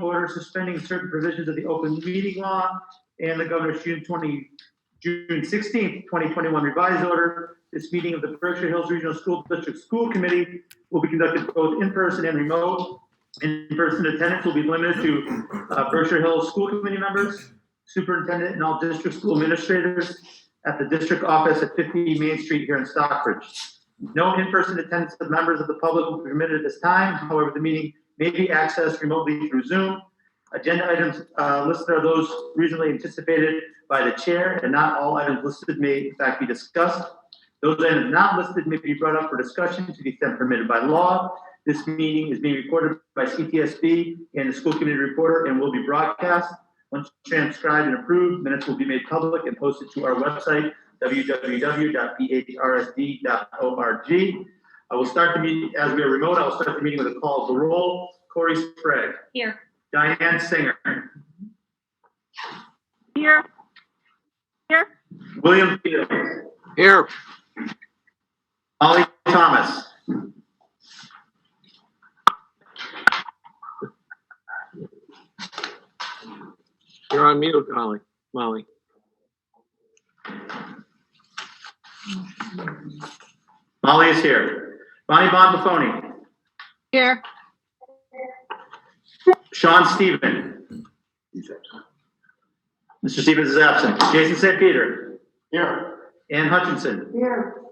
order suspending certain provisions of the open meeting law and the governor's June 16th, 2021 revised order. This meeting of the Berkshire Hills Regional School District School Committee will be conducted both in person and remote. In-person attendance will be limited to Berkshire Hills School Committee members, superintendent, and all district school administrators at the district office at 50 Main Street here in Stockbridge. No in-person attendance of members of the public will be permitted at this time. However, the meeting may be accessed remotely through Zoom. Agenda items listed are those reasonably anticipated by the chair, and not all items listed may in fact be discussed. Those items not listed may be brought up for discussion to the extent permitted by law. This meeting is being recorded by CTSB and the school committee reporter and will be broadcast. Once transcribed and approved, minutes will be made public and posted to our website, www.bhrsd.org. I will start the meeting, as we are remote, I will start the meeting with a call of the roll. Corey Sprague. Here. Diane Singer. Here. Here. William Fields. Here. Molly Thomas. You're on mute, Molly. Molly is here. Bonnie Bonbafoni. Here. Sean Stephen. Mr. Stevens is absent. Jason St. Peter. Here. Ann Hutchinson. Here.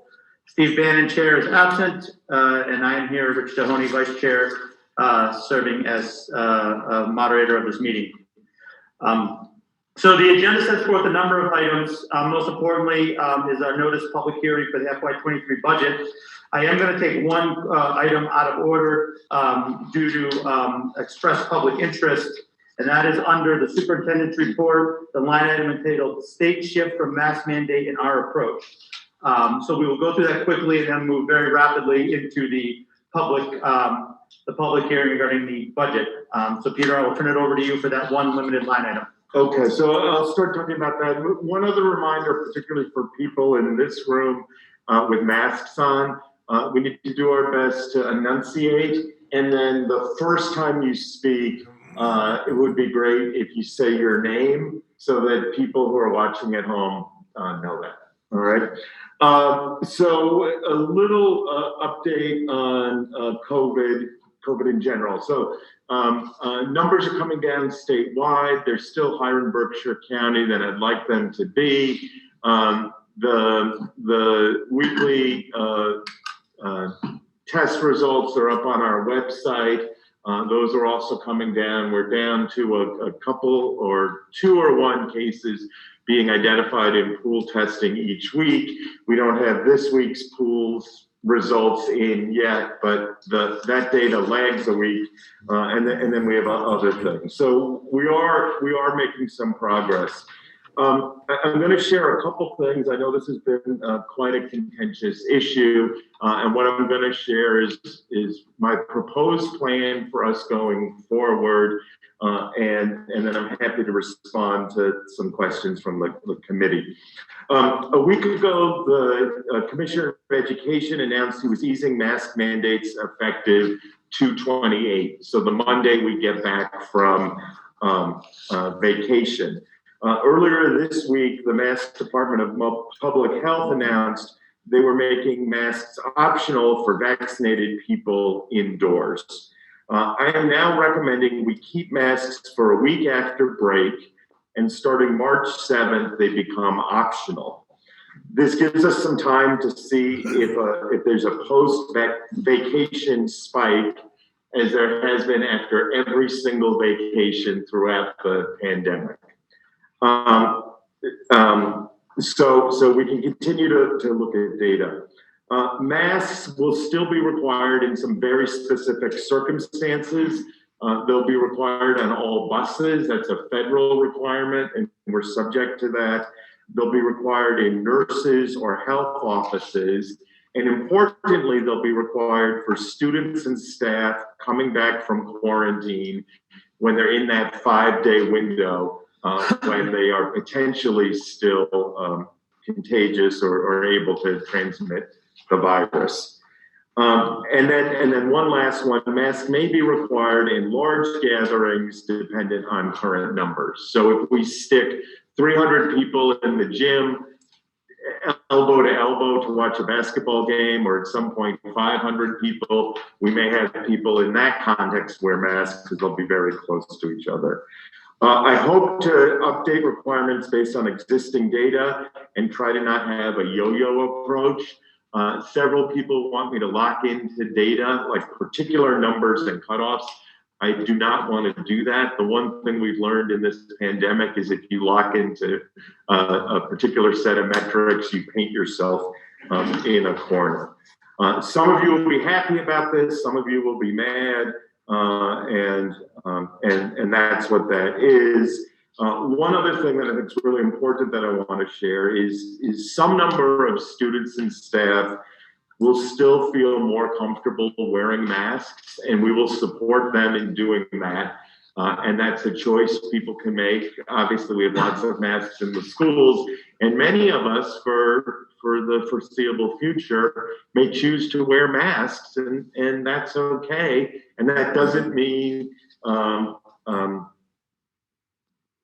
Steve Bannon, chair, is absent, and I am here, Rich Mahoney, vice chair, serving as moderator of this meeting. So the agenda sets forth a number of items. Most importantly is our notice public hearing for the FY23 budget. I am going to take one item out of order due to expressed public interest, and that is under the superintendent's report, the line item entitled State Shift from Mask Mandate and Our Approach. So we will go through that quickly and then move very rapidly into the public hearing regarding the budget. So Peter, I will turn it over to you for that one limited line item. Okay, so I'll start talking about that. One other reminder, particularly for people in this room with masks on, we need to do our best to enunciate. And then the first time you speak, it would be great if you say your name so that people who are watching at home know that. All right. So a little update on COVID in general. So numbers are coming down statewide. They're still higher in Berkshire County than I'd like them to be. The weekly test results are up on our website. Those are also coming down. We're down to a couple or two or one cases being identified in pool testing each week. We don't have this week's pool's results in yet, but that data lags a week, and then we have other things. So we are making some progress. I'm going to share a couple things. I know this has been quite a contentious issue, and what I'm going to share is my proposed plan for us going forward, and then I'm happy to respond to some questions from the committee. A week ago, the Commissioner of Education announced he was easing mask mandates effective 2/28, so the Monday we get back from vacation. Earlier this week, the Mass Department of Public Health announced they were making masks optional for vaccinated people indoors. I am now recommending we keep masks for a week after break, and starting March 7th, they become optional. This gives us some time to see if there's a post-vacation spike, as there has been after every single vacation throughout the pandemic. So we can continue to look at data. Masks will still be required in some very specific circumstances. They'll be required on all buses. That's a federal requirement, and we're subject to that. They'll be required in nurses or health offices. And importantly, they'll be required for students and staff coming back from quarantine when they're in that 5-day window when they are potentially still contagious or able to transmit the virus. And then one last one, masks may be required in large gatherings dependent on current numbers. So if we stick 300 people in the gym, elbow to elbow to watch a basketball game, or at some point 500 people, we may have people in that context wear masks because they'll be very close to each other. I hope to update requirements based on existing data and try to not have a yo-yo approach. Several people want me to lock into data, like particular numbers and cutoffs. I do not want to do that. The one thing we've learned in this pandemic is if you lock into a particular set of metrics, you paint yourself in a corner. Some of you will be happy about this. Some of you will be mad, and that's what that is. One other thing that I think is really important that I want to share is some number of students and staff will still feel more comfortable wearing masks, and we will support them in doing that. And that's a choice people can make. Obviously, we have lots of masks in the schools, and many of us, for the foreseeable future, may choose to wear masks, and that's okay. And that doesn't mean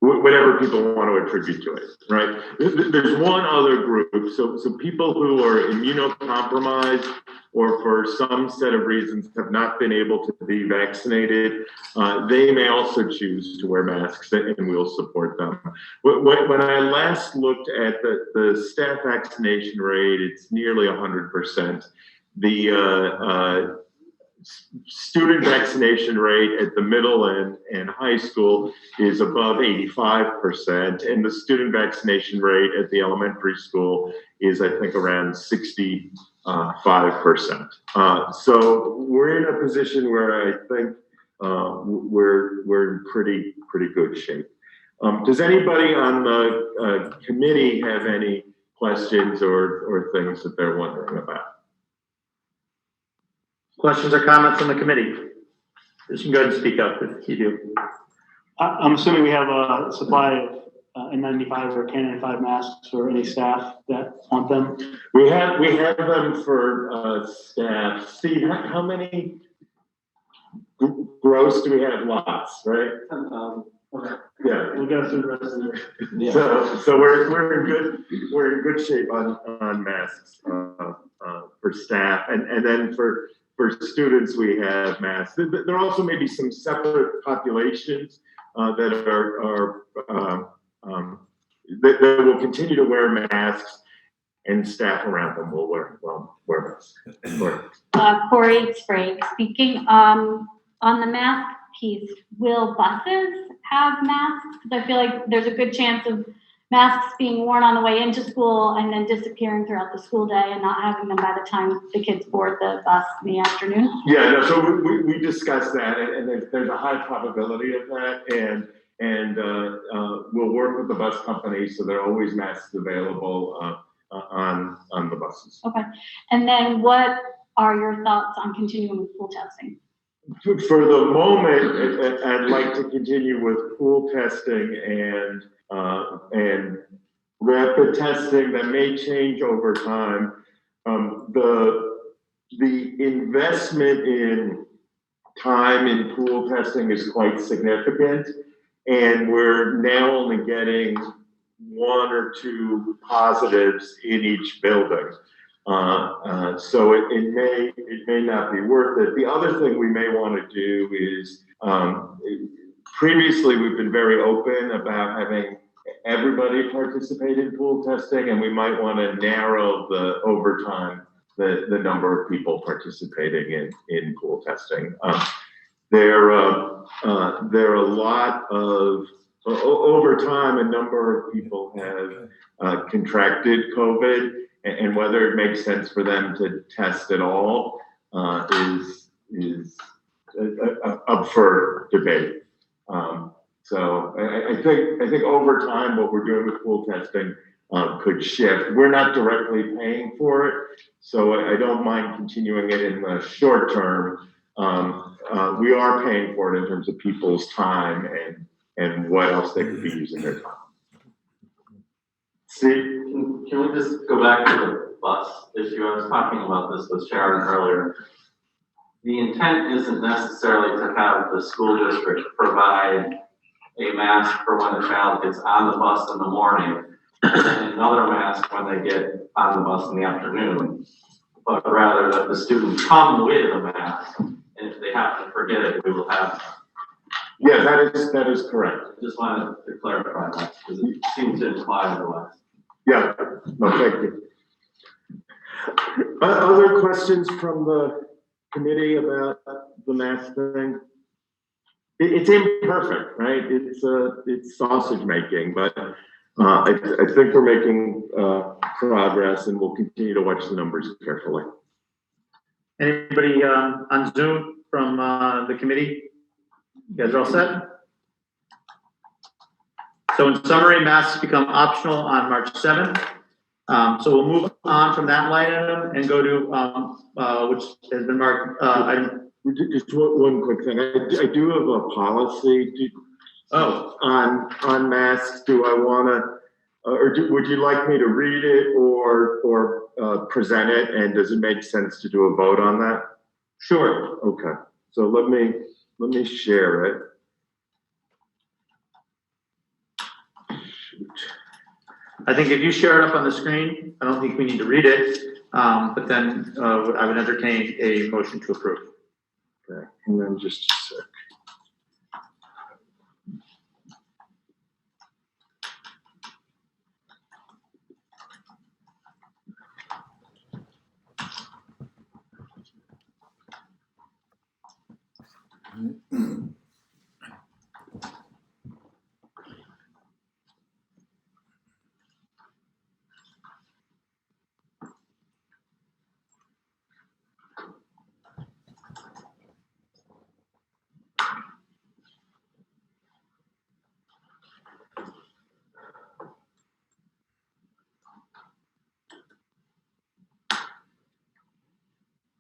whatever people want to attribute to it, right? There's one other group, so people who are immunocompromised or for some set of reasons have not been able to be vaccinated, they may also choose to wear masks, and we'll support them. When I last looked at the staff vaccination rate, it's nearly 100%. The student vaccination rate at the middle and high school is above 85%, and the student vaccination rate at the elementary school is, I think, around 65%. So we're in a position where I think we're in pretty good shape. Does anybody on the committee have any questions or things that they're wondering about? Questions or comments on the committee? You can go ahead and speak up if you do. I'm assuming we have a supply of N95 or K95 masks for any staff that want them. We have them for staff. Steve, how many gross do we have? Lots, right? Okay. Yeah. We'll go through the rest of the year. So we're in good shape on masks for staff, and then for students we have masks. There also may be some separate populations that are that will continue to wear masks, and staff around them will wear masks. Corey Sprague speaking. On the mask piece, will buses have masks? Because I feel like there's a good chance of masks being worn on the way into school and then disappearing throughout the school day and not having them by the time the kids board the bus in the afternoon. Yeah, no, so we discussed that, and there's a high probability of that, and we'll work with the bus company so there are always masks available on the buses. Okay, and then what are your thoughts on continuing with pool testing? For the moment, I'd like to continue with pool testing and rapid testing. That may change over time. The investment in time in pool testing is quite significant, and we're now only getting 1 or 2 positives in each building. So it may not be worth it. The other thing we may want to do is, previously we've been very open about having everybody participate in pool testing, and we might want to narrow over time the number of people participating in pool testing. There are a lot of, over time, a number of people have contracted COVID, and whether it makes sense for them to test at all is up for debate. So I think over time, what we're doing with pool testing could shift. We're not directly paying for it, so I don't mind continuing it in the short term. We are paying for it in terms of people's time and what else they could be using their time. Steve, can we just go back to bus issue. I was talking about this with Sharon earlier. The intent isn't necessarily to have the school district provide a mask for when the child gets on the bus in the morning and another mask when they get on the bus in the afternoon, but rather that the students come with a mask, and if they have to forget it, we will have. Yeah, that is correct. Just wanted to clarify that because it seems to imply otherwise. Yeah, no, thank you. Other questions from the committee about the mask thing? It's imperfect, right? It's sausage making, but I think we're making progress, and we'll continue to watch the numbers carefully. Anybody on Zoom from the committee? You guys are all set? So in summary, masks become optional on March 7th. So we'll move on from that line item and go to which has been marked item. Just one quick thing. I do have a policy on masks. Do I want to, or would you like me to read it or present it? And does it make sense to do a vote on that? Sure. Okay. So let me share it. Shoot. I think if you share it up on the screen, I don't think we need to read it, but then I would entertain a motion to approve. Okay, and then just a sec.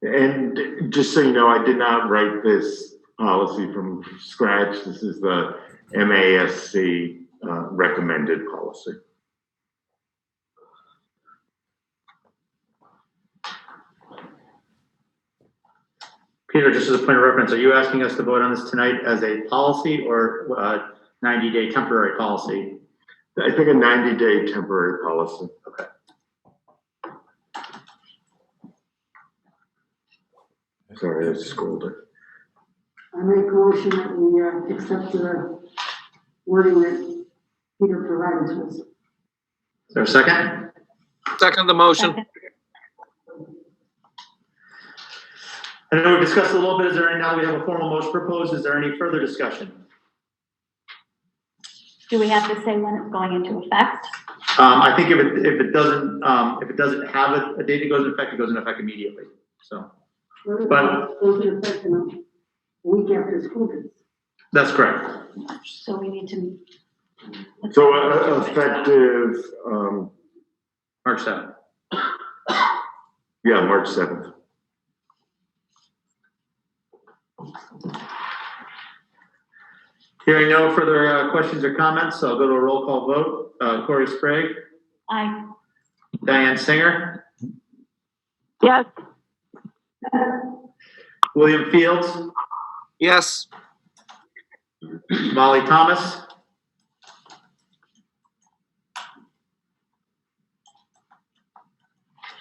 And just so you know, I did not write this policy from scratch. This is the MASC recommended policy. Peter, just as a point of reference, are you asking us to vote on this tonight as a policy or 90-day temporary policy? I think a 90-day temporary policy. Okay. Sorry, I scrolled it. I make a motion that we accept the wording that Peter provided to us. Is there a second? Second the motion. I know we discussed a little bit. Is there now we have a formal motion proposed? Is there any further discussion? Do we have to say when it's going into effect? I think if it doesn't have a date that goes into effect, it goes into effect immediately. So But goes into effect in a week after the school days. that's correct. So we need to. So effective, March 7th. yeah, March 7th. Hearing no further questions or comments, I'll go to a roll call vote. Corey Sprague, Aye. Diane Singer, Yes. William Fields, Yes. Molly Thomas,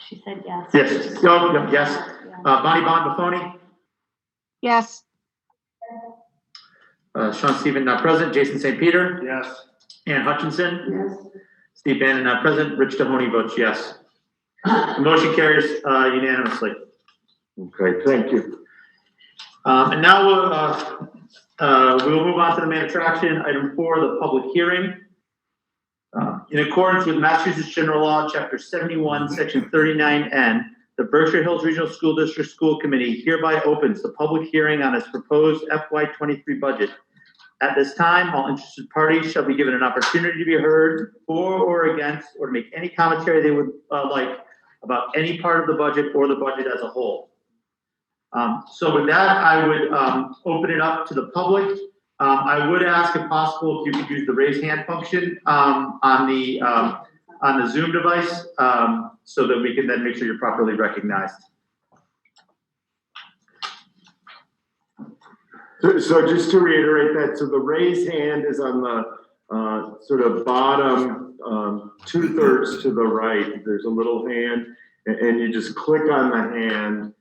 She said yes. yes, yes. Bonnie Bond Buffoni, Yes. Sean Stephen not present, Jason St. Peter, Yes. Ann Hutchinson, Yes. Steve Bannon not present, Rich Mahoney votes yes. The motion carries unanimously. Okay, thank you. And now we will move on to the main attraction, item 4, the public hearing. In accordance with Massachusetts General Law, Chapter 71, Section 39N, the Berkshire Hills Regional School District School Committee hereby opens the public hearing on its proposed FY23 budget. At this time, all interested parties shall be given an opportunity to be heard for or against, or to make any commentary they would like about any part of the budget or the budget as a whole. So with that, I would open it up to the public. I would ask, if possible, if you could use the raise hand function on on the Zoom device, so that we can then make sure you're properly recognized. So just to reiterate that, so the raise hand is on the sort of bottom 2/3 to the right. There's a little hand, and you just click on the hand,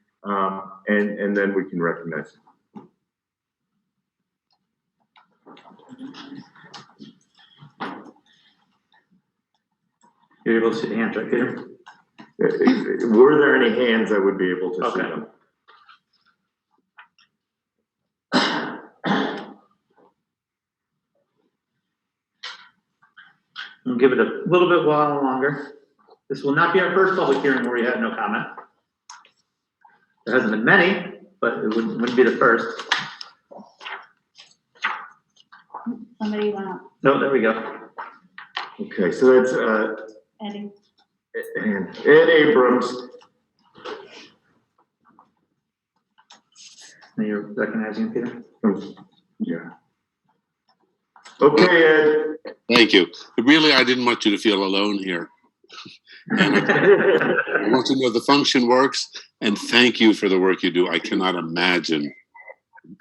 and then we can recognize it. You're able to see the hands right there? Were there any hands, I would be able to see Okay. them. We'll give it a little bit while longer. This will not be our first public hearing where we had no comment. There hasn't been many, but it wouldn't be the first. Somebody went up, No, there we go. Okay, so that's Eddie. Ed Abrams. And you're recognizing Peter? Yeah. Okay, Ed. Thank you. Really, I didn't want you to feel alone here. And I want to know the function works, and thank you for the work you do. I cannot imagine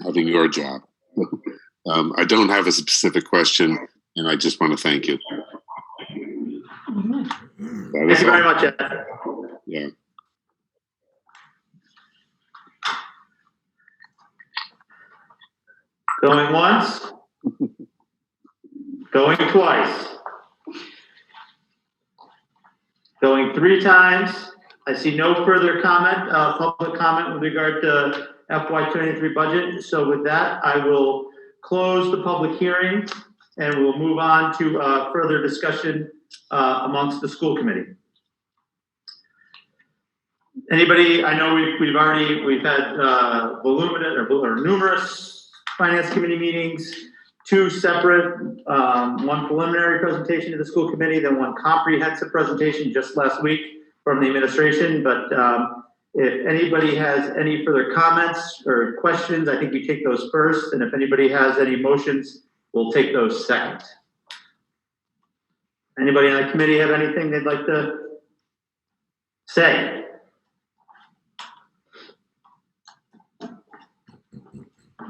having your job. I don't have a specific question, and I just want to thank you. Thank you very much, Ed. Yeah. Going once. Going twice. Going 3 times. I see no further comment, public comment with regard to FY23 budget. So with that, I will close the public hearing and we'll move on to further discussion amongst the school committee. Anybody, I know we've had voluminous or numerous finance committee meetings, 2 separate, one preliminary presentation to the school committee, then one comprehensive presentation just last week from the administration. But if anybody has any further comments or questions, I think we take those first. And if anybody has any motions, we'll take those second. Anybody on the committee have anything they'd like to say?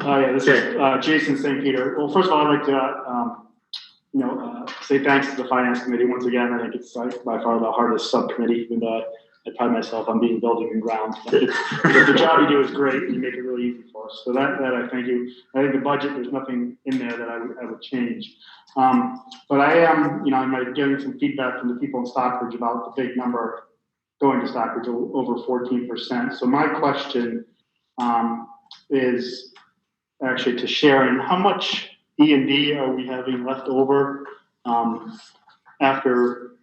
Yeah, this is Jason St. Peter. Well, first of all, I'd like to, say thanks to the Finance Committee once again. I think it's by far the hardest subcommittee, even though I pride myself on being building and ground. The job you do is great, and you make it really easy for us. So that I thank you. I think the budget, there's nothing in there that I would change. But I am, I'm getting some feedback from the people in Stockbridge about the big number going to Stockbridge, over 14%. So my question is actually to Sharon, how much E&D are we having left over after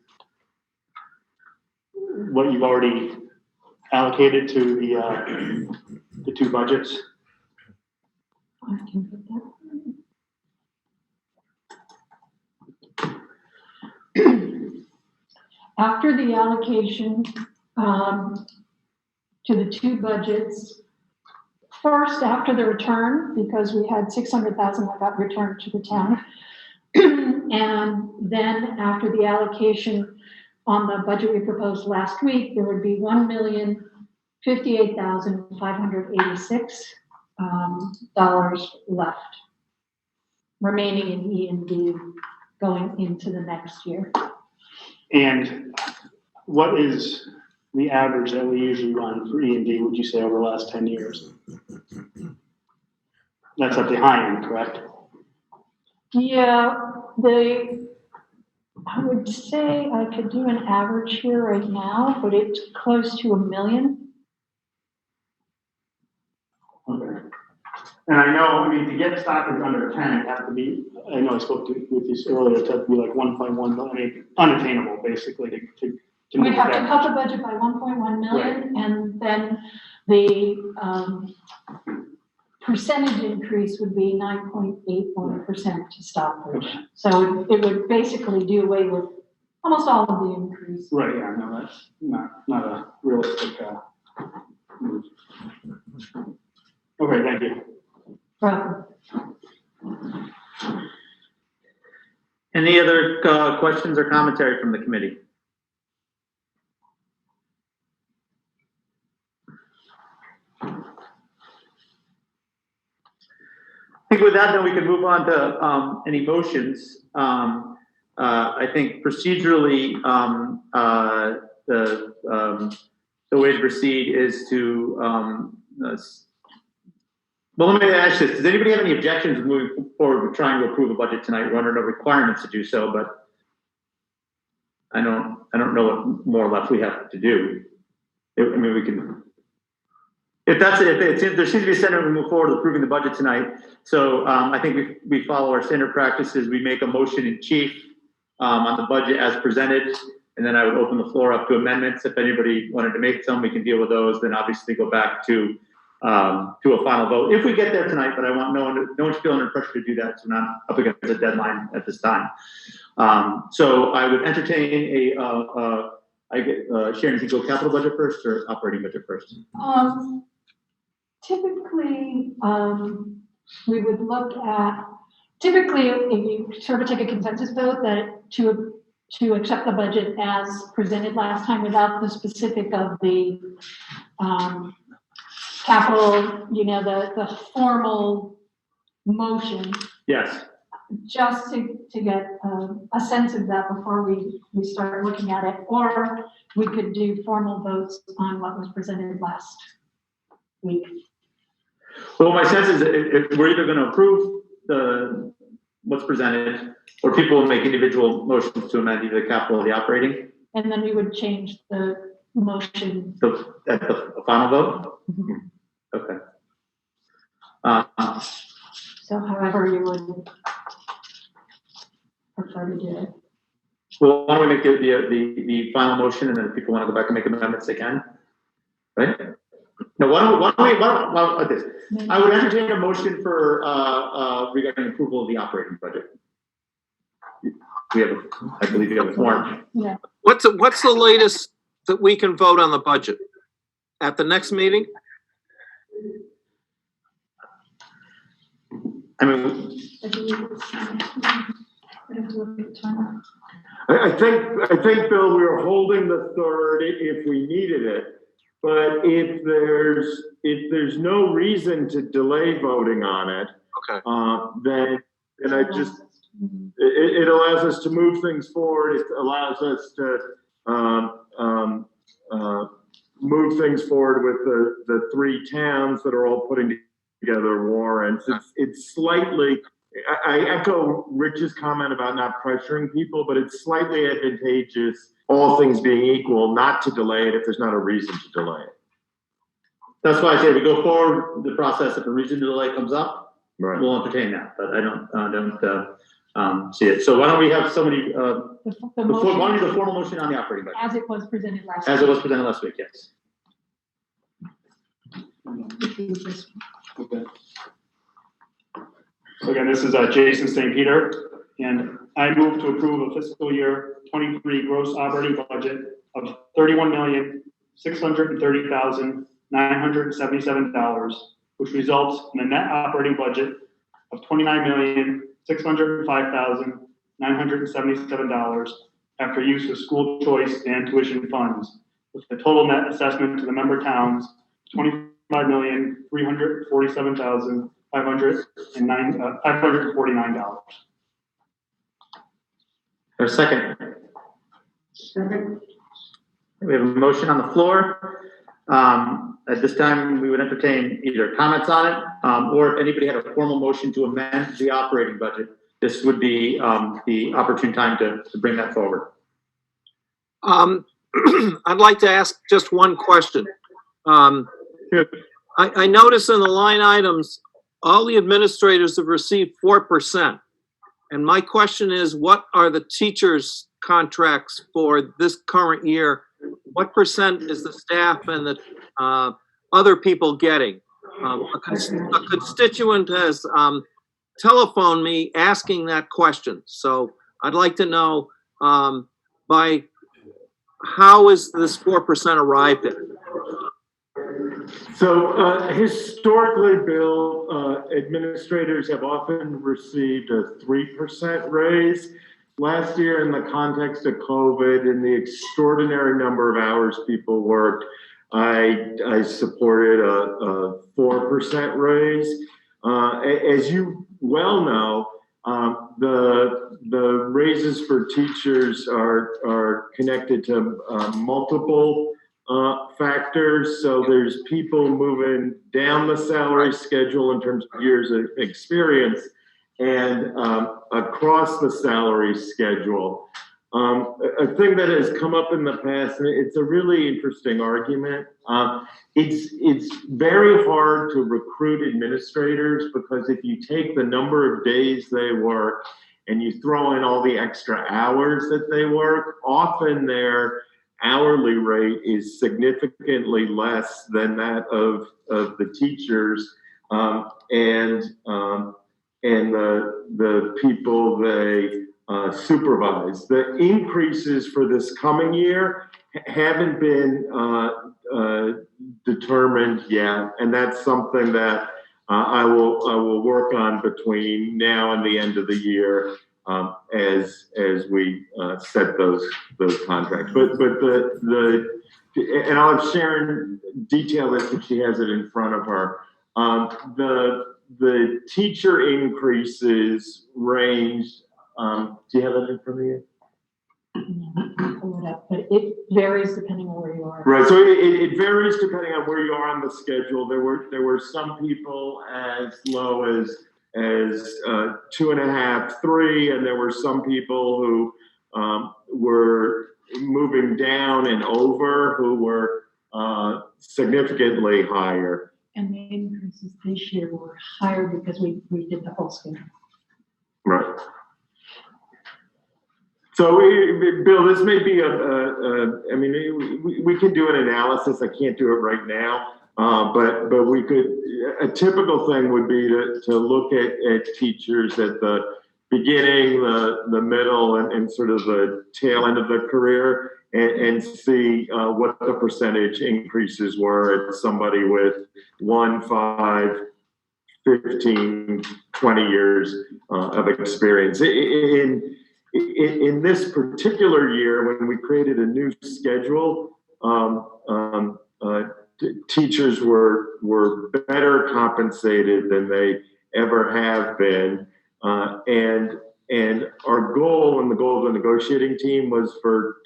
what you've already allocated to the 2 budgets? I can put that. After the allocation to the 2 budgets, first after the return, because we had 600,000 that got returned to the town, and then after the allocation on the budget we proposed last week, there would be $1,058,586 left remaining in E&D going into the next year. And what is the average that we usually run for E&D, would you say, over the last 10 years? That's at the high end, correct? Yeah, I would say I could do an average here right now, but it's close to $1 million. Okay. And I know, to get Stockbridge under 10, it have to be, I know I spoke with this earlier, it had to be like 1.1 million, unattainable, basically, to We'd have to cut the budget by 1.1 million, right. And then the percentage increase would be 9.81% to Stockbridge. Okay. So it would basically do away with almost all of the increase. Right, yeah, no, that's not a realistic move. Okay, thank you. Right. Any other questions or commentary from the committee? think with that, then we can move on to any motions. I think procedurally, the way to proceed is to, well, let me ask this. Does anybody have any objections moving forward with trying to approve a budget tonight? We're under no requirements to do so, but I don't know what more left we have to do. I mean, we can, if there seems to be a sentiment, we move forward with approving the budget tonight. So I think we follow our standard practices. We make a motion in chief on the budget as presented, and then I would open the floor up to amendments. If anybody wanted to make some, we can deal with those. Then obviously go back to a final vote if we get there tonight. But I want no one to feel under pressure to do that. So we're not up against a deadline at this time. So I would entertain Sharon, you go capital budget first or operating budget first? Typically, we would look at, typically, if you sort of take a consensus vote that to accept the budget as presented last time without the specific of the capital, the formal motion. Yes. Just to get a sense of that before we start looking at it, or we could do formal votes on what was presented last week. Well, my sense is if we're either going to approve what's presented, or people will make individual motions to amend either the capital or the operating. And then we would change the motion. At the final vote? Mm-hmm. Okay. So however you would prefer to do it. Well, why don't we make the final motion, and then if people want to go back and make amendments, they can, right? No, why don't like this? I would entertain a motion for regarding approval of the operating budget. I believe we have a form. Yeah. What's the latest that we can vote on the budget? At the next meeting? I mean, I think, Bill, we were holding the 3rd if we needed it. But if there's no reason to delay voting on it, okay, then I just, it allows us to move things forward. It allows us to move things forward with the 3 towns that are all putting together warrants. It's slightly, I echo Rich's comment about not pressuring people, but it's slightly advantageous, all things being equal, not to delay it if there's not a reason to delay it. that's why I say we go forward with the process. If a reason to delay comes up, Right. we'll entertain that. But I don't see it. So why don't we have somebody? Why don't we do the formal motion on the operating budget as it was presented last as it was presented last week? Yes. Okay. So again, this is Jason St. Peter, and I move to approve a fiscal year 23 gross operating budget of $31,630,977, which results in a net operating budget of $29,605,977 after use of school choice and tuition funds, with the total net assessment to the member towns $25,347,549. Or second. Second. We have a motion on the floor. At this time, we would entertain either comments on it, or if anybody had a formal motion to amend the operating budget, this would be the opportune time to bring that forward. I'd like to ask just one question. I notice in the line items, all the administrators have received 4%. And my question is, what are the teachers' contracts for this current year? What percent is the staff and the other people getting? A constituent has telephoned me asking that question. So I'd like to know by how is this 4% arrived at? So historically, Bill, administrators have often received a 3% raise. Last year, in the context of COVID and the extraordinary number of hours people worked, I supported a 4% raise. As you well know, the raises for teachers are connected to multiple factors. So there's people moving down the salary schedule in terms of years of experience and across the salary schedule. A thing that has come up in the past, and it's a really interesting argument. It's very hard to recruit administrators because if you take the number of days they work and you throw in all the extra hours that they work, often their hourly rate is significantly less than that of the teachers and the people they supervise. The increases for this coming year haven't been determined yet, and that's something that I will work on between now and the end of the year as we set those contracts. But and I'll have Sharon detail this if she has it in front of her. The teacher increases range. Do you have that in front of you? Pull it up, but it varies depending on where you are. Right, so it varies depending on where you are on the schedule. There were some people as low as 2.5, 3, and there were some people who were moving down and over who were significantly higher. And the increases this year were higher because we did the whole schedule. Right. So, Bill, this may be I mean, we can do an analysis. I can't do it right now, but we could. A typical thing would be to look at teachers at the beginning, the middle, and sort of the tail end of their career, and see what the percentage increases were at somebody with 1, 5, 15, 20 years of experience. In this particular year, when we created a new schedule, teachers were better compensated than they ever have been, and our goal and the goal of the negotiating team was for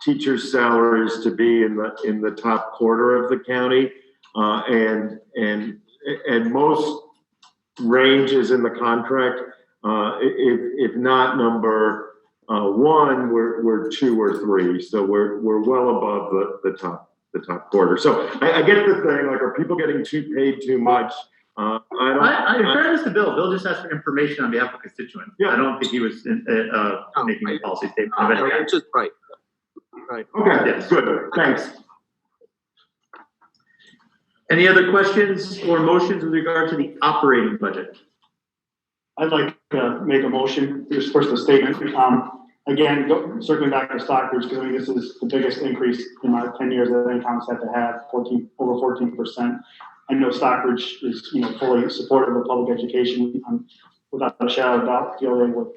teachers' salaries to be in the top quarter of the county, and most ranges in the contract. If not number 1, we're 2 or 3, so we're well above the top quarter. So I get the thing, like, are people getting paid too much? I In fairness to Bill just asked for information on behalf of constituents. Yeah. I don't think he was making a policy statement. of any kind. Which is right. Right. Okay, Yes. good, thanks. Any other questions or motions with regard to the operating budget? I'd like to make a motion, just first a statement. Again, circling back to Stockbridge, because I mean, this is the biggest increase in my 10 years that any town's had to have, over 14%. I know Stockbridge is, fully supportive of public education. Without a shadow of doubt, feel they would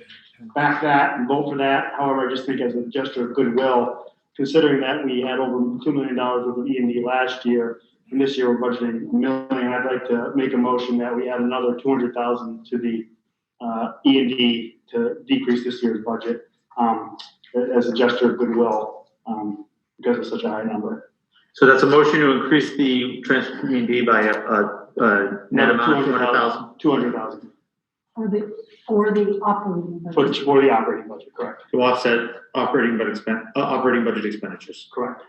back that and vote for that. However, I just think as a gesture of goodwill, considering that we had over $2 million worth of E&D last year, and this year we're budgeting $1 million, I'd like to make a motion that we add another $200,000 to the E&D to decrease this year's budget as a gesture of goodwill because it's such a high number. So that's a motion to increase the transfer E&D by a net amount of 200,000 $200,000 For the operating budget. for the operating budget, correct? to offset operating budget expenditures. Correct.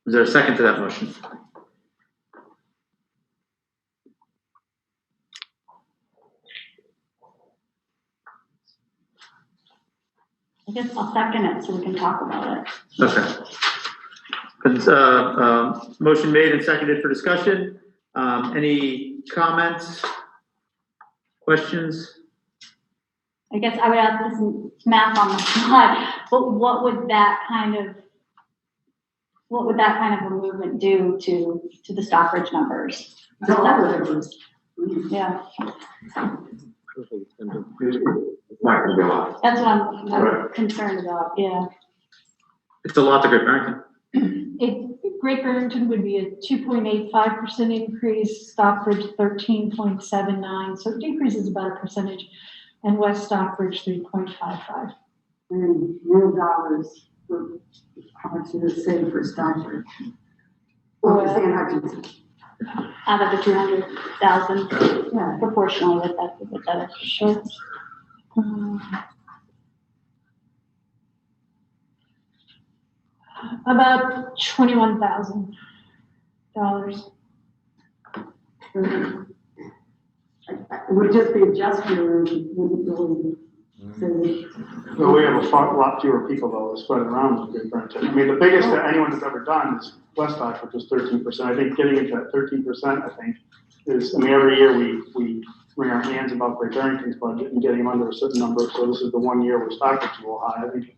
Is there a second to that motion? I guess I'll second it so we can talk about it. Okay. Motion made and seconded for discussion. Any comments, questions? I guess I would ask this math on the slide, but what would that kind of a movement do to the Stockbridge numbers? To all the numbers. Yeah, Not gonna be a lot. that's what I'm concerned about, yeah. It's a lot to Great Barrington. Great Barrington would be a 2.85% increase, Stockbridge 13.79, so it decreases about a percentage, and West Stockbridge 3.55. And real dollars, for how much did it say for Stockbridge? Or San Hutchinson? Out of the 200,000 Yeah. proportionally with that, sure. About $21,000. It would just be a gesture, wouldn't really say. Well, we have a lot fewer people though spread around in Great Barrington. I mean, the biggest that anyone has ever done is West Stock, which is 13%. I think getting into that 13%, I think, is, I mean, every year we wring our hands about Great Barrington's budget and getting them under a certain number. So this is the one year where Stockbridge is a little high. I think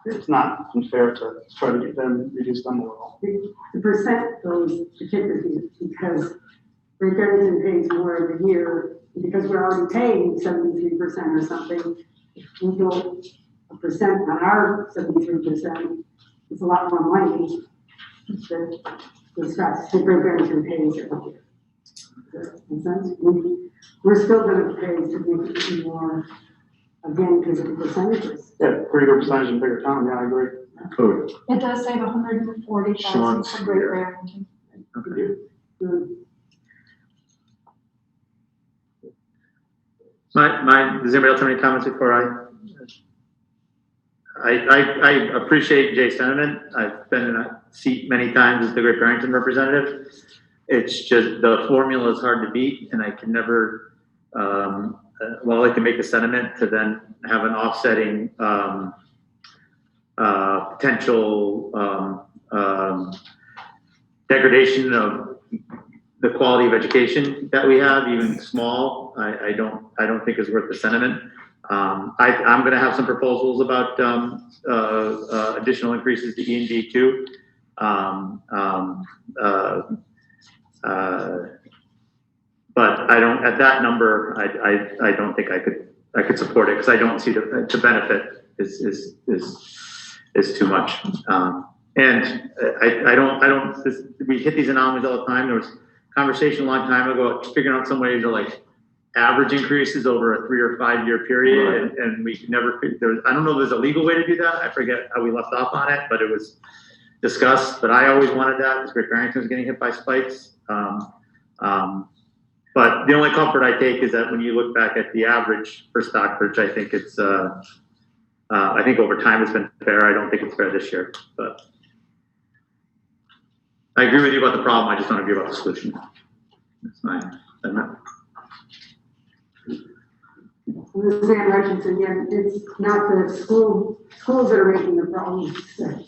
it's not unfair to try to get them, reduce them a little. The percent goes particularly because Great Barrington pays more every year, because we're already paying 73% or something. If we go a percent on our 73%, it's a lot more money that the Great Barrington pays every year. Does that make sense? We're still going to pay significantly more, again, because of the percentages. Yeah, bigger percentage in bigger town. Yeah, I agree. Code. It does save $140,000 for Great Barrington. Does anybody else have any comments before I appreciate Jay's sentiment. I've been in a seat many times as the Great Barrington representative. It's just, the formula is hard to beat, and I can never, while I can make a sentiment to then have an offsetting, potential, degradation of the quality of education that we have, even small, I don't think is worth the sentiment. I'm going to have some proposals about additional increases to E&D too. But I don't, at that number, I don't think I could support it, because I don't see the benefit is too much. And we hit these anomalies all the time. There was conversation a long time ago figuring out some ways to like average increases over a 3 or 5 year period, Right. and we could never. I don't know if there's a legal way to do that. I forget how we left off on it, but it was discussed. But I always wanted that, because Great Barrington was getting hit by spikes. But the only comfort I take is that when you look back at the average for Stockbridge, I think it's I think over time it's been fair. I don't think it's fair this year, but I agree with you about the problem. I just don't agree about the solution. That's fine. San Hutchinson, yeah, it's not the schools that are making the problem. It's the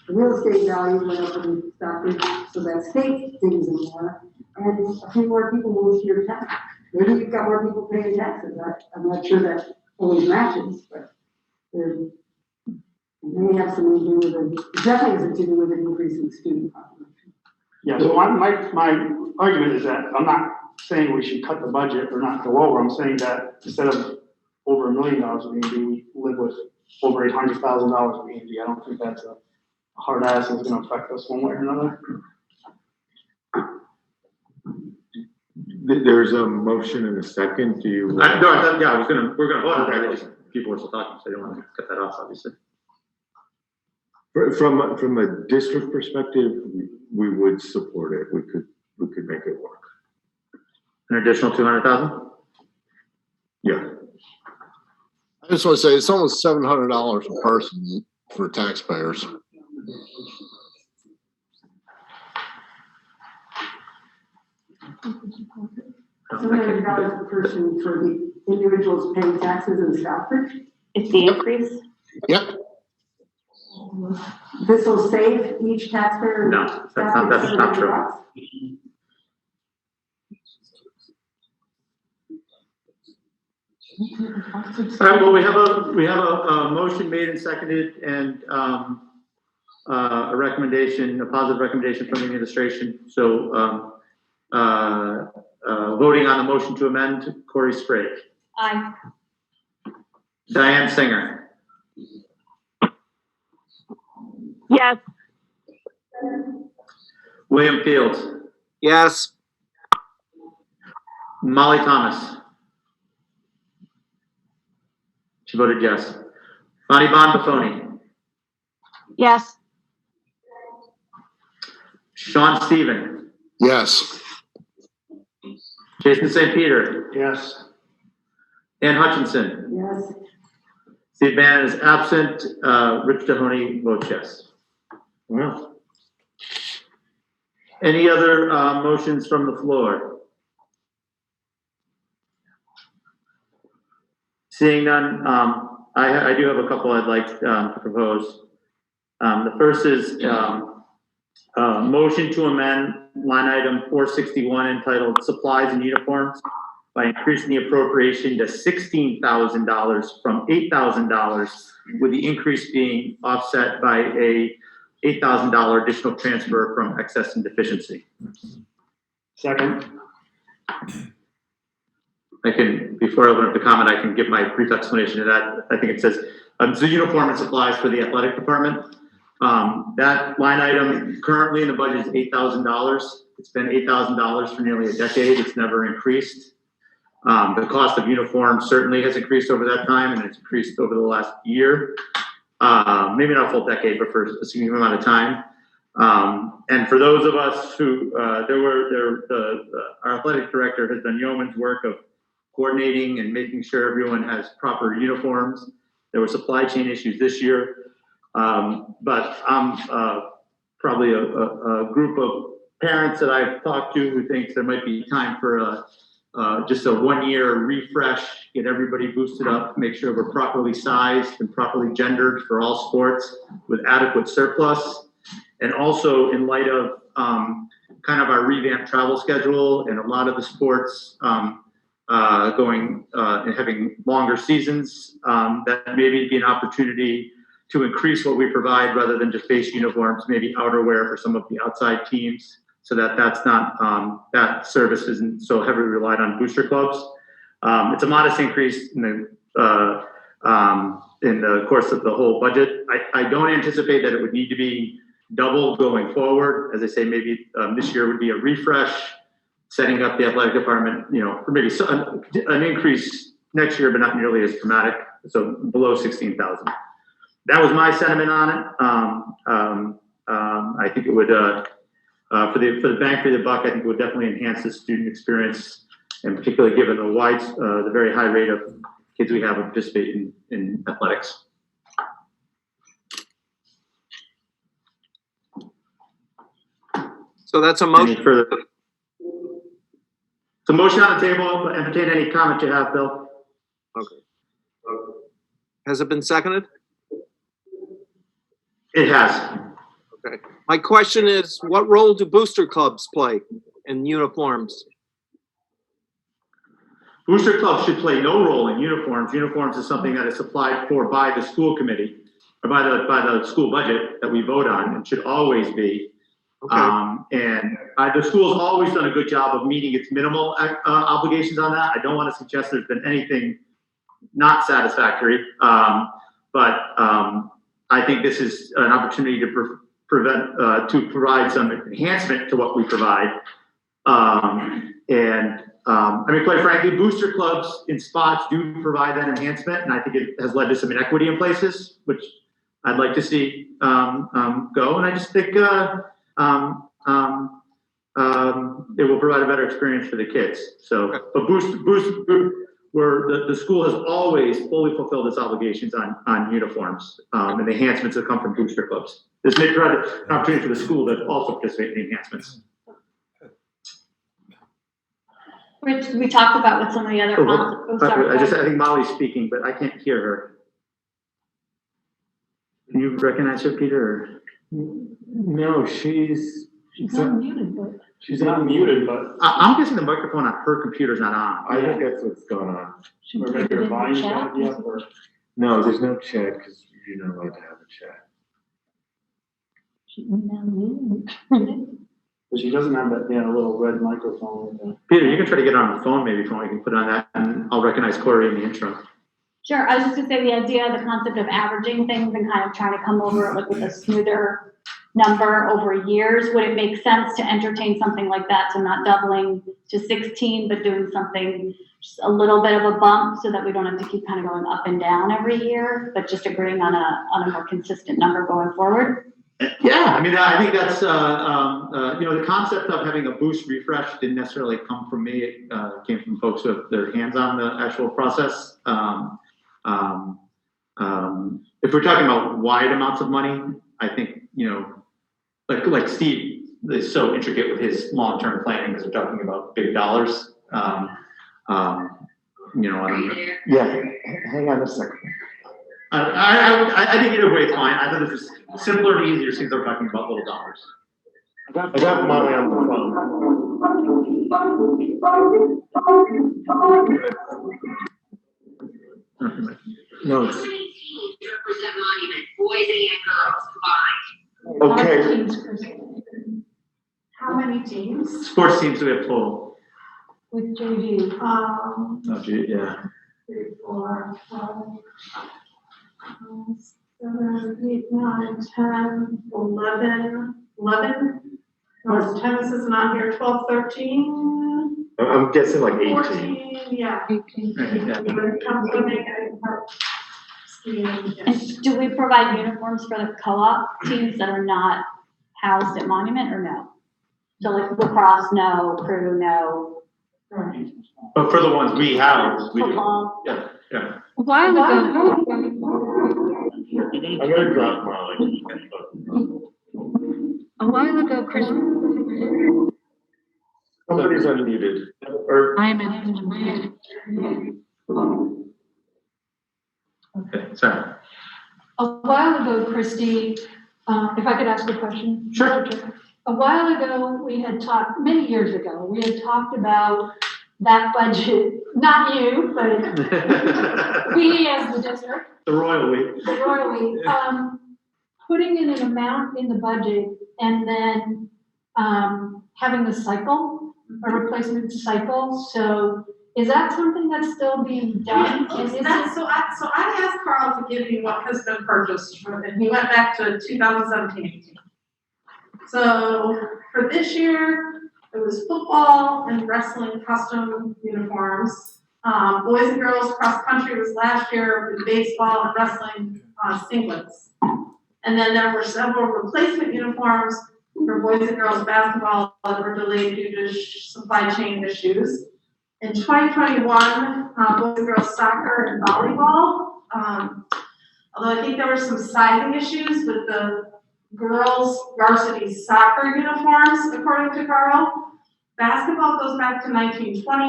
real estate value went up in Stockbridge, so that state things in more, and a few more people moved to your town. Maybe you've got more people paying taxes. I'm not sure that always matches, but it may have something to do with it. Definitely has to do with an increasing student population. Yeah, so my argument is that I'm not saying we should cut the budget or not go over. I'm saying that instead of over $1 million of E&D, we live with over $800,000 of E&D. I don't think that's a hard ass that's going to affect us one way or another. There's a motion and a second. Do you? We're gonna vote on it. Just people were still talking, so I don't want to cut that off, obviously. From a district perspective, we would support it. We could make it work. An additional 200,000. Yeah. I just want to say it's almost $700 a person for taxpayers. $700 a person for the individuals paying taxes in Stockbridge. It's the increase. Yep. This will save each taxpayer. No, that's not true. All right, well, we have a motion made and seconded, and a recommendation, a positive recommendation from the administration. So voting on the motion to amend, Corey Sprague. Aye. Diane Singer. Yes. William Fields, Yes. Molly Thomas. She voted yes. Bonnie Bonbafoni, Yes. Sean Steven, Yes. Jason St. Peter, Yes. Ann Hutchinson, Yes, Steve Bannon is absent, Rich Mahoney votes yes. Well. Any other motions from the floor? Seeing none, I do have a couple I'd like to propose. The first is motion to amend line item 461 entitled Supplies and Uniforms by increasing the appropriation to $16,000 from $8,000, with the increase being offset by a $8,000 additional transfer from excess and deficiency. Second. Before I open up the comment, I can give my brief explanation of that. I think it says, so uniform and supplies for the athletic department. That line item currently in the budget is $8,000. It's been $8,000 for nearly a decade. It's never increased. The cost of uniforms certainly has increased over that time, and it's increased over the last year. Maybe not a full decade, but for a significant amount of time. And for those of us who, our athletic director has done yeoman's work of coordinating and making sure everyone has proper uniforms. There were supply chain issues this year. But I'm probably a group of parents that I've talked to who thinks there might be time for just a 1-year refresh, get everybody boosted up, make sure we're properly sized and properly gendered for all sports with adequate surplus. And also in light of kind of our revamped travel schedule and a lot of the sports going and having longer seasons, that maybe be an opportunity to increase what we provide rather than just base uniforms, maybe outerwear for some of the outside teams, so that that's not that service isn't so heavily relied on booster clubs. It's a modest increase in the course of the whole budget. I don't anticipate that it would need to be double going forward. As I say, maybe this year would be a refresh, setting up the athletic department, for maybe an increase next year, but not nearly as dramatic. So below 16,000. That was my sentiment on it. I think it would, for the bang for the buck, I think it would definitely enhance the student experience, and particularly given the very high rate of kids we have participating in athletics. So that's a motion. Any further? So motion on the table. Entertain any comment you have, Bill. Okay. Has it been seconded? It has. Okay. My question is, what role do booster clubs play in uniforms? Booster clubs should play no role in uniforms. Uniforms is something that is supplied for by the school committee or by the school budget that we vote on, and should always be. Okay. And the school's always done a good job of meeting its minimal obligations on that. I don't want to suggest there's been anything not satisfactory, but I think this is an opportunity to provide some enhancement to what we provide. I mean, quite frankly, booster clubs in spots do provide that enhancement, and I think it has led to some inequity in places, which I'd like to see go. And I just think it will provide a better experience for the kids. So, but where the school has always fully fulfilled its obligations on uniforms and the enhancements that come from booster clubs. This may provide an opportunity for the school to also participate in the enhancements. Rich, we talked about with some of the other. I think Molly's speaking, but I can't hear her. Can you recognize her, Peter? Or? No, she's not muted, but. She's not muted, but. I'm guessing the microphone on her computer's not on. I think that's what's going on. Should Or we maybe put it her in the volume's chat? not yet, or. No, there's no chat because you're not allowed to have a chat. Should we now mute? But she doesn't have that, little red microphone. Peter, you can try to get on the phone maybe from what you can put on that, and I'll recognize Corey in the intro. Sure, I was just gonna say the idea, the concept of averaging things and kind of trying to come over it like with a smoother number over years, would it make sense to entertain something like that, so not doubling to 16, but doing something just a little bit of a bump so that we don't have to keep kind of going up and down every year, but just agreeing on a more consistent number going forward? Yeah, I mean, I think that's, the concept of having a boost refresh didn't necessarily come from me. It came from folks who have their hands on the actual process. If we're talking about wide amounts of money, I think, like Steve is so intricate with his long-term planning because we're talking about big dollars. I don't know. Yeah, hang on a second. I think either way it's fine. I thought this was simpler and easier since they're talking about little dollars. I got Molly on the phone. No, it's, Represent Monument, boys and girls combined. okay. Teams, Christie, How many teams? Sports teams we have total. with JV. Oh, gee, yeah. 3, 4, 5, 7, 8, 9, 10, 11. 11? No, tennis is not here. 12, 13. I'm guessing like 18. 14, yeah. 18. And do we provide uniforms for the co-op teams that are not housed at Monument, or no? So like lacrosse, no, crew, no, But for the ones we have, we do. football? Yeah. A while ago, I'm gonna drop Molly. Chris, Somebody's unmuted. Or I'm Okay, sorry. A while ago, Christie, if I could ask a question? Sure. A while ago, we had talked, many years ago, we had talked about that budget, not you, but we as the district, The royal we. the royal we, putting in an amount in the budget and then having a cycle, a replacement cycle. So is that something that's still being done? Is it? So I asked Carl to give me what has been purchased, and he went back to 2017-18. So for this year, it was football and wrestling custom uniforms. Boys and girls cross country was last year with baseball and wrestling singlets. And then there were several replacement uniforms for boys and girls basketball that were delayed due to supply chain issues. In 2021, boys and girls soccer and volleyball. Although I think there were some sizing issues with the girls varsity soccer uniforms, according to Carl. Basketball goes back to 2019.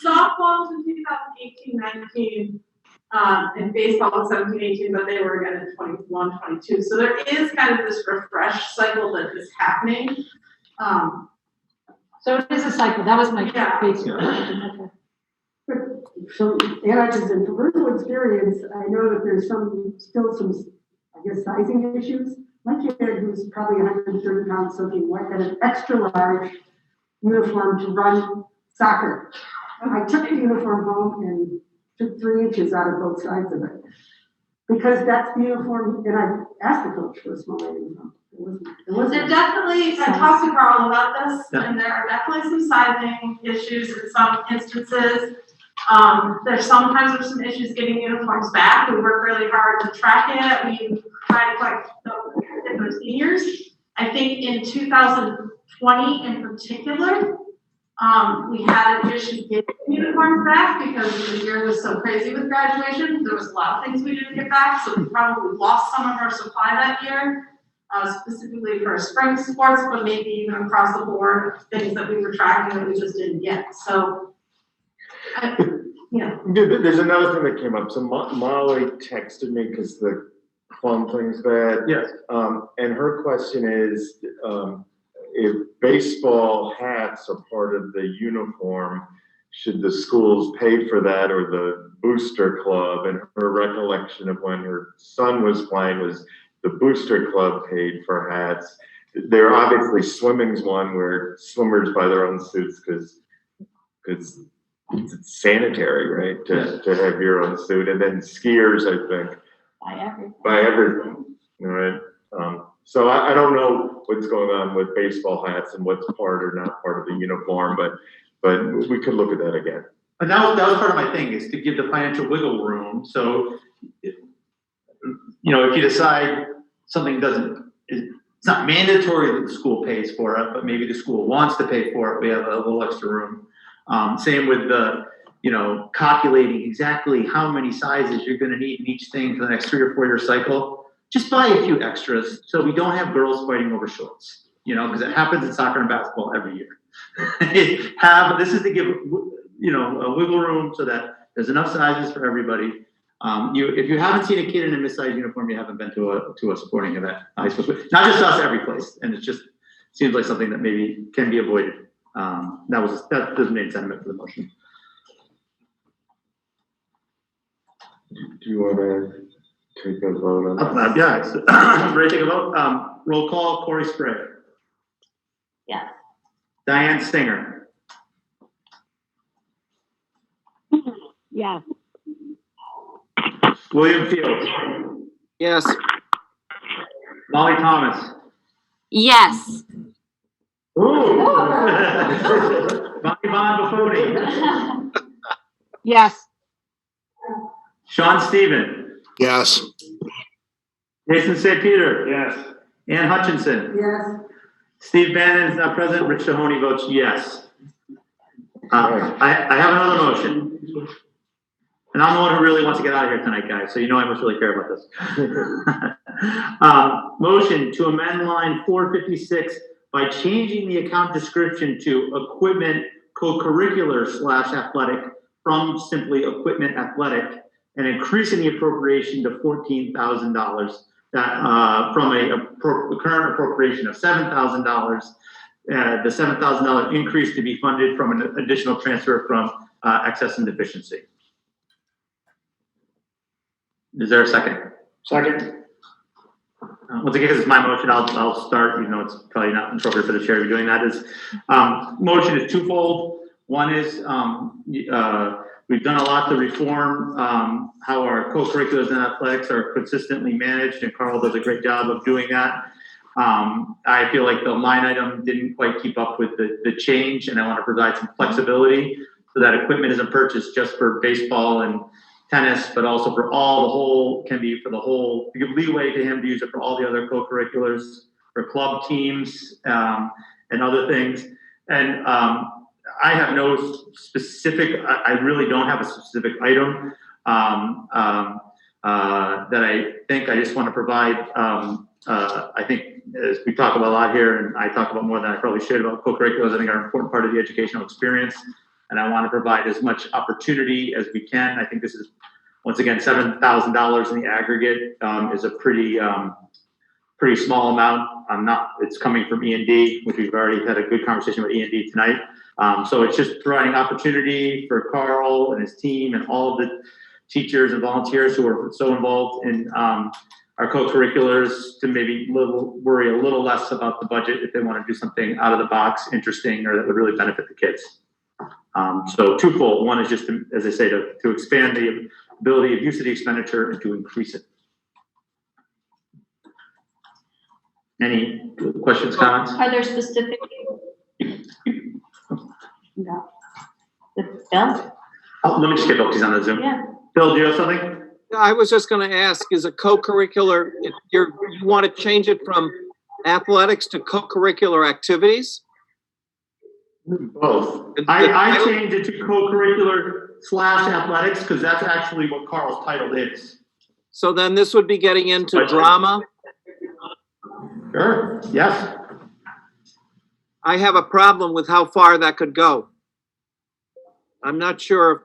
Softball was in 2018-19, and baseball was 17-18, but they were again in 21-22. So there is kind of this refresh cycle that is happening. So it is a cycle. That was my basic Yeah. question. Okay. So, and I just, from personal experience, I know that there's still some, I guess, sizing issues. My kid, who's probably 130 pounds soaking wet, got an extra large uniform to run soccer. I took the uniform home and took 3 inches out of both sides of it. Because that's the uniform, and I asked the coach for a smaller uniform. It wasn't. There definitely, I talked to Carl about this, and there are definitely some sizing issues in some instances. There's sometimes some issues getting uniforms back. We work really hard to track it. We try to collect different seniors. I think in 2020 in particular, we had an issue getting uniforms back because the year was so crazy with graduation. There was a lot of things we didn't get back, so we probably lost some of our supply that year, specifically for spring sports, but maybe even across the board, things that we were tracking that we just didn't get. So, There's another thing that came up. So Molly texted me because the phone thing's bad. Yes. And her question is, if baseball hats are part of the uniform, should the schools pay for that, or the booster club? And her recollection of when her son was playing was the booster club paid for hats. There obviously swimming's one where swimmers buy their own suits because it's sanitary, right? To have your own suit, and then skiers, I think, By everything. buy everything, right? So I don't know what's going on with baseball hats and what's part or not part of the uniform, but we could look at that again. And that was part of my thing, is to give the financial wiggle room, so, if you decide something it's not mandatory that the school pays for it, but maybe the school wants to pay for it, we have a little extra room. Same with the, calculating exactly how many sizes you're gonna need in each thing for the next 3 or 4 year cycle. Just buy a few extras, so we don't have girls fighting over shorts, because it happens in soccer and basketball every year. This is to give, a wiggle room so that there's enough sizes for everybody. If you haven't seen a kid in a missized uniform, you haven't been to a sporting event. Not just us, every place, and it just seems like something that maybe can be avoided. That was the main sentiment for the motion. Do you want to take a vote on that? Yeah, ready to take a vote? Roll call, Corey Spray. Yes. Diane Singer. Yes. William Fields. Yes. Molly Thomas. Yes. Ooh. Bonnie Von Buffoni. Yes. Sean Steven. Yes. Jason St. Peter. Yes. Ann Hutchinson. Yes. Steve Bannon is not present. Rich Mahoney votes yes. I have another motion. And I'm the one who really wants to get out of here tonight, guys, so I must really care about this. Motion to amend line 456 by changing the account description to equipment co-curricular / athletic from simply equipment athletic, and increasing the appropriation to $14,000 from a current appropriation of $7,000. The $7,000 increase to be funded from an additional transfer from excess and deficiency. Is there a second? Second. Once again, because it's my motion, I'll start, even though it's probably not appropriate for the chair to be doing that. Motion is twofold. One is, we've done a lot to reform how our co-curriculars and athletics are consistently managed, and Carl does a great job of doing that. I feel like the line item didn't quite keep up with the change, and I want to provide some flexibility so that equipment isn't purchased just for baseball and tennis, but also for give leeway to him to use it for all the other co-curriculars, for club teams, and other things. And I have no specific, I really don't have a specific item that I think. I just want to provide, I think, as we talk about a lot here, and I talk about more than I probably should about co-curriculars, I think are an important part of the educational experience. And I want to provide as much opportunity as we can. I think this is, once again, $7,000 in the aggregate is a pretty small amount. It's coming from E&D, which we've already had a good conversation with E&D tonight. So it's just providing opportunity for Carl and his team and all of the teachers and volunteers who are so involved in our co-curriculars to maybe worry a little less about the budget if they want to do something out of the box, interesting, or that would really benefit the kids. So twofold. One is just, as I say, to expand the ability of use of the expenditure and to increase it. Any questions, comments? Are there specific? No. Bill? Oh, let me just get Bill, he's on the Zoom. Yeah. Bill, do you have something? I was just going to ask, is a co-curricular, you want to change it from athletics to co-curricular activities? Both. I changed it to co-curricular / athletics because that's actually what Carl's title is. So then this would be getting into drama? Sure, yes. I have a problem with how far that could go. I'm not sure.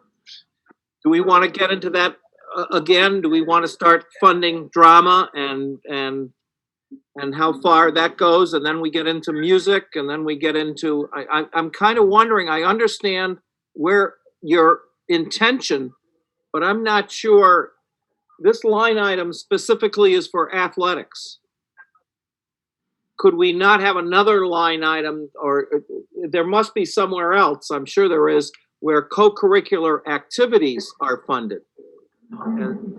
Do we want to get into that again? Do we want to start funding drama and how far that goes? And then we get into music, and then we get into, I'm kind of wondering, I understand where your intention, but I'm not sure this line item specifically is for athletics. Could we not have another line item, or there must be somewhere else, I'm sure there is, where co-curricular activities are funded. And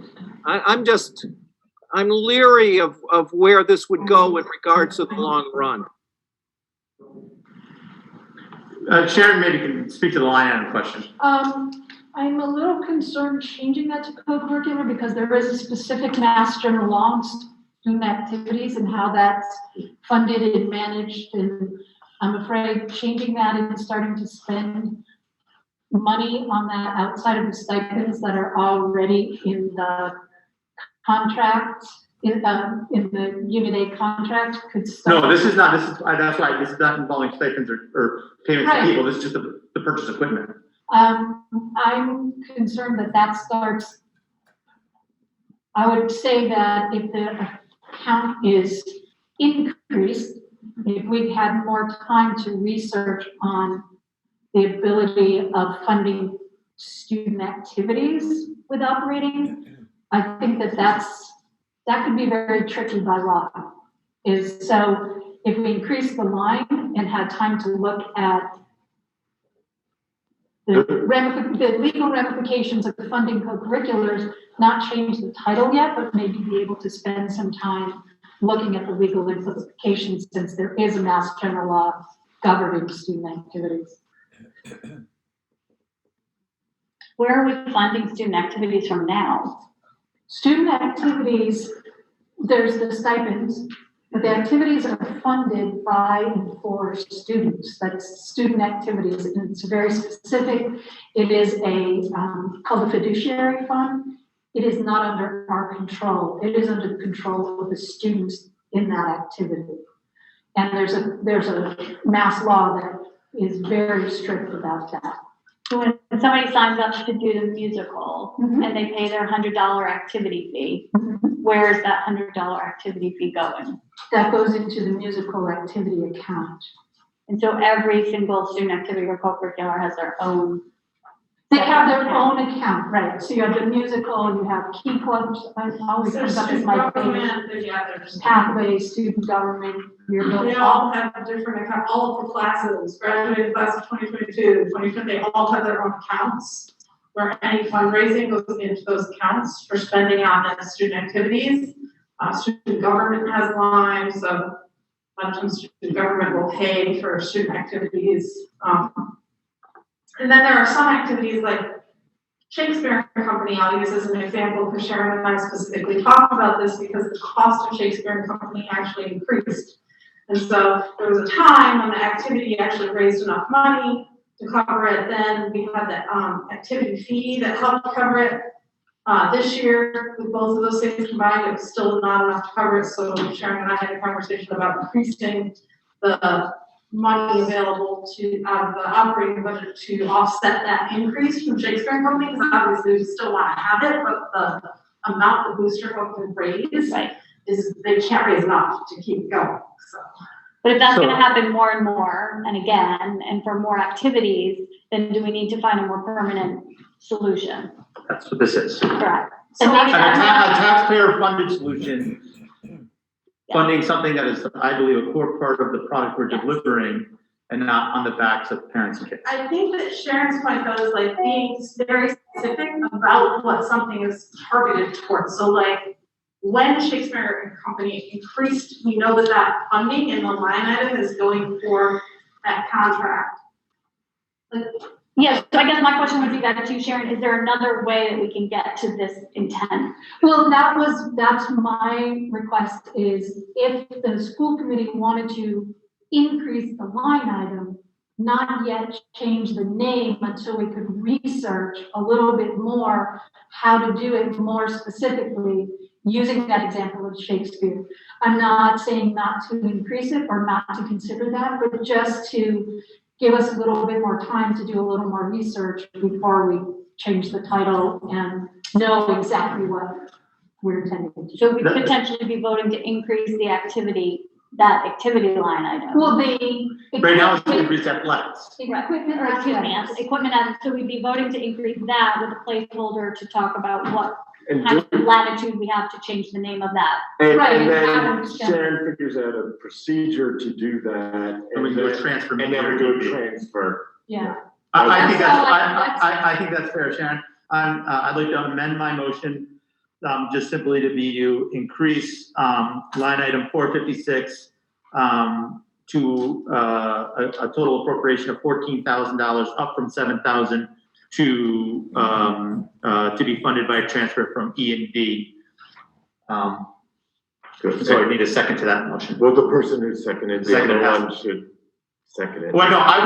I'm leery of where this would go in regards to the long run. Sharon maybe can speak to the line item question. I'm a little concerned changing that to co-curricular because there is a specific Mass General Law on student activities and how that's funded and managed. And I'm afraid changing that and starting to spend money on that outside of the stipends that are already in the contract, in the Unit A contract could start. No, that's right, this is not involving stipends or payments to Right. people, this is just the purchase equipment. I'm concerned that starts, I would say that if the account is increased, if we had more time to research on the ability of funding student activities with operating, I think that could be very tricky by law. So if we increase the line and had time to look at the legal ramifications of funding co-curriculars, not change the title yet, but maybe be able to spend some time looking at the legal implications since there is a Mass General Law governing student activities. Where are we funding student activities from now? Student activities, there's the stipends, but the activities are funded by and for students. That's student activities, and it's very specific. It is called a fiduciary fund. It is not under our control. It is under the control of the students in that activity. And there's a mass law that is very strict about that. So when somebody signs up to do the musical and they pay their $100 activity fee, where is that $100 activity fee going? That goes into the musical activity account. And so every single student activity or co-curricular has their own. They have their own account, right? So you have the musical, you have key clubs, always comes up as my favorite. Pathways, student government, They all have different accounts, all of the classes, graduated class of 2022, 2020, they all have their own accounts. Where any fundraising goes into those accounts for spending on the student activities. Student government has lines, so a lot of times student government will pay for student activities. And then there are some activities like Shakespeare and Company, I'll use as an example because Sharon and I specifically talked about this because the cost of Shakespeare and Company actually increased. And so there was a time when the activity actually raised enough money to cover it. Then we had the activity fee that helped cover it. This year, with both of those things combined, it was still not enough to cover it. So Sharon and I had a conversation about increasing the money available out of the operating budget to offset that increase from Shakespeare and Company, because obviously we still want to have it, but the amount the booster club can raise is they can't raise enough to keep going. So. But if that's going to happen more and more, and again, and for more activities, then do we need to find a more permanent solution? That's what this is. Correct. So And maybe A that's taxpayer-funded solution, funding something that is, I believe, a core part of the product we're delivering, and not on the backs of parents and kids. I think that Sharon's point though is like being very specific about what something is targeted towards. So like when Shakespeare and Company increased, we know that funding in the line item is going for that contract. yes, so I guess my question would be that too, Sharon, is there another way that we can get to this intent? Well, that's my request is if the school committee wanted to increase the line item, not yet change the name until we could research a little bit more how to do it more specifically using that example of Shakespeare. I'm not saying not to increase it or not to consider that, but just to give us a little bit more time to do a little more research before we change the title and know exactly what we're intending to do. So we could potentially be voting to increase the activity, that activity line item. Well, Right now, it's increased athletics. equipment or Excuse me, activities. equipment, so we'd be voting to increase that with a placeholder to talk about what And kind of latitude we have to change the name of that. Right, and then and Sharon figures out a procedure to do that. And we do a transfer. And then we do a transfer. Yeah. I think that's, So, I think that's fair, Sharon. I'd like to amend my motion, just simply to be you increase, line item 456, to, a total appropriation of $14,000, up from 7,000 to be funded by a transfer from E and D. Good. So I need a second to that motion. Well, the person who seconded the Seconded other has- one should second it. Well, no, I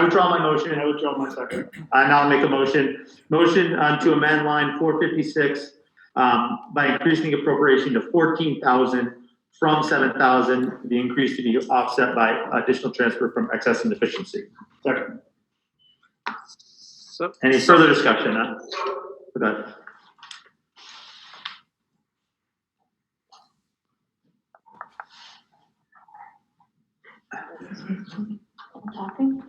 withdraw my motion. I withdraw my second. I now make a motion to amend line 456, by increasing the appropriation to 14,000 from 7,000, the increase to be offset by additional transfer from excess and deficiency. Second. So, Any further discussion? Okay. Talking?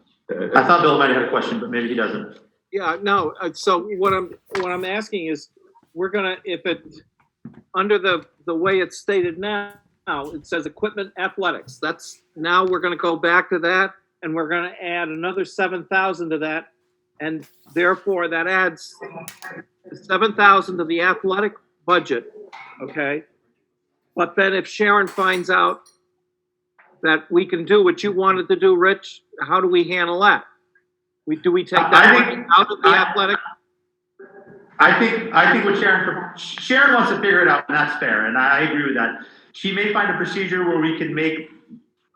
I thought Bill might have had a question, but maybe he doesn't. yeah, no, so what I'm asking is, we're gonna, if it, under the way it's stated now, it says equipment athletics. That's, now we're gonna go back to that, and we're gonna add another 7,000 to that, and therefore that adds 7,000 to the athletic budget, okay? But then if Sharon finds out that we can do what you wanted to do, Rich, how do we handle that? Do we take that I money think- out of the athletic? I think what Sharon wants to figure it out, and that's fair, and I agree with that. She may find a procedure where we can make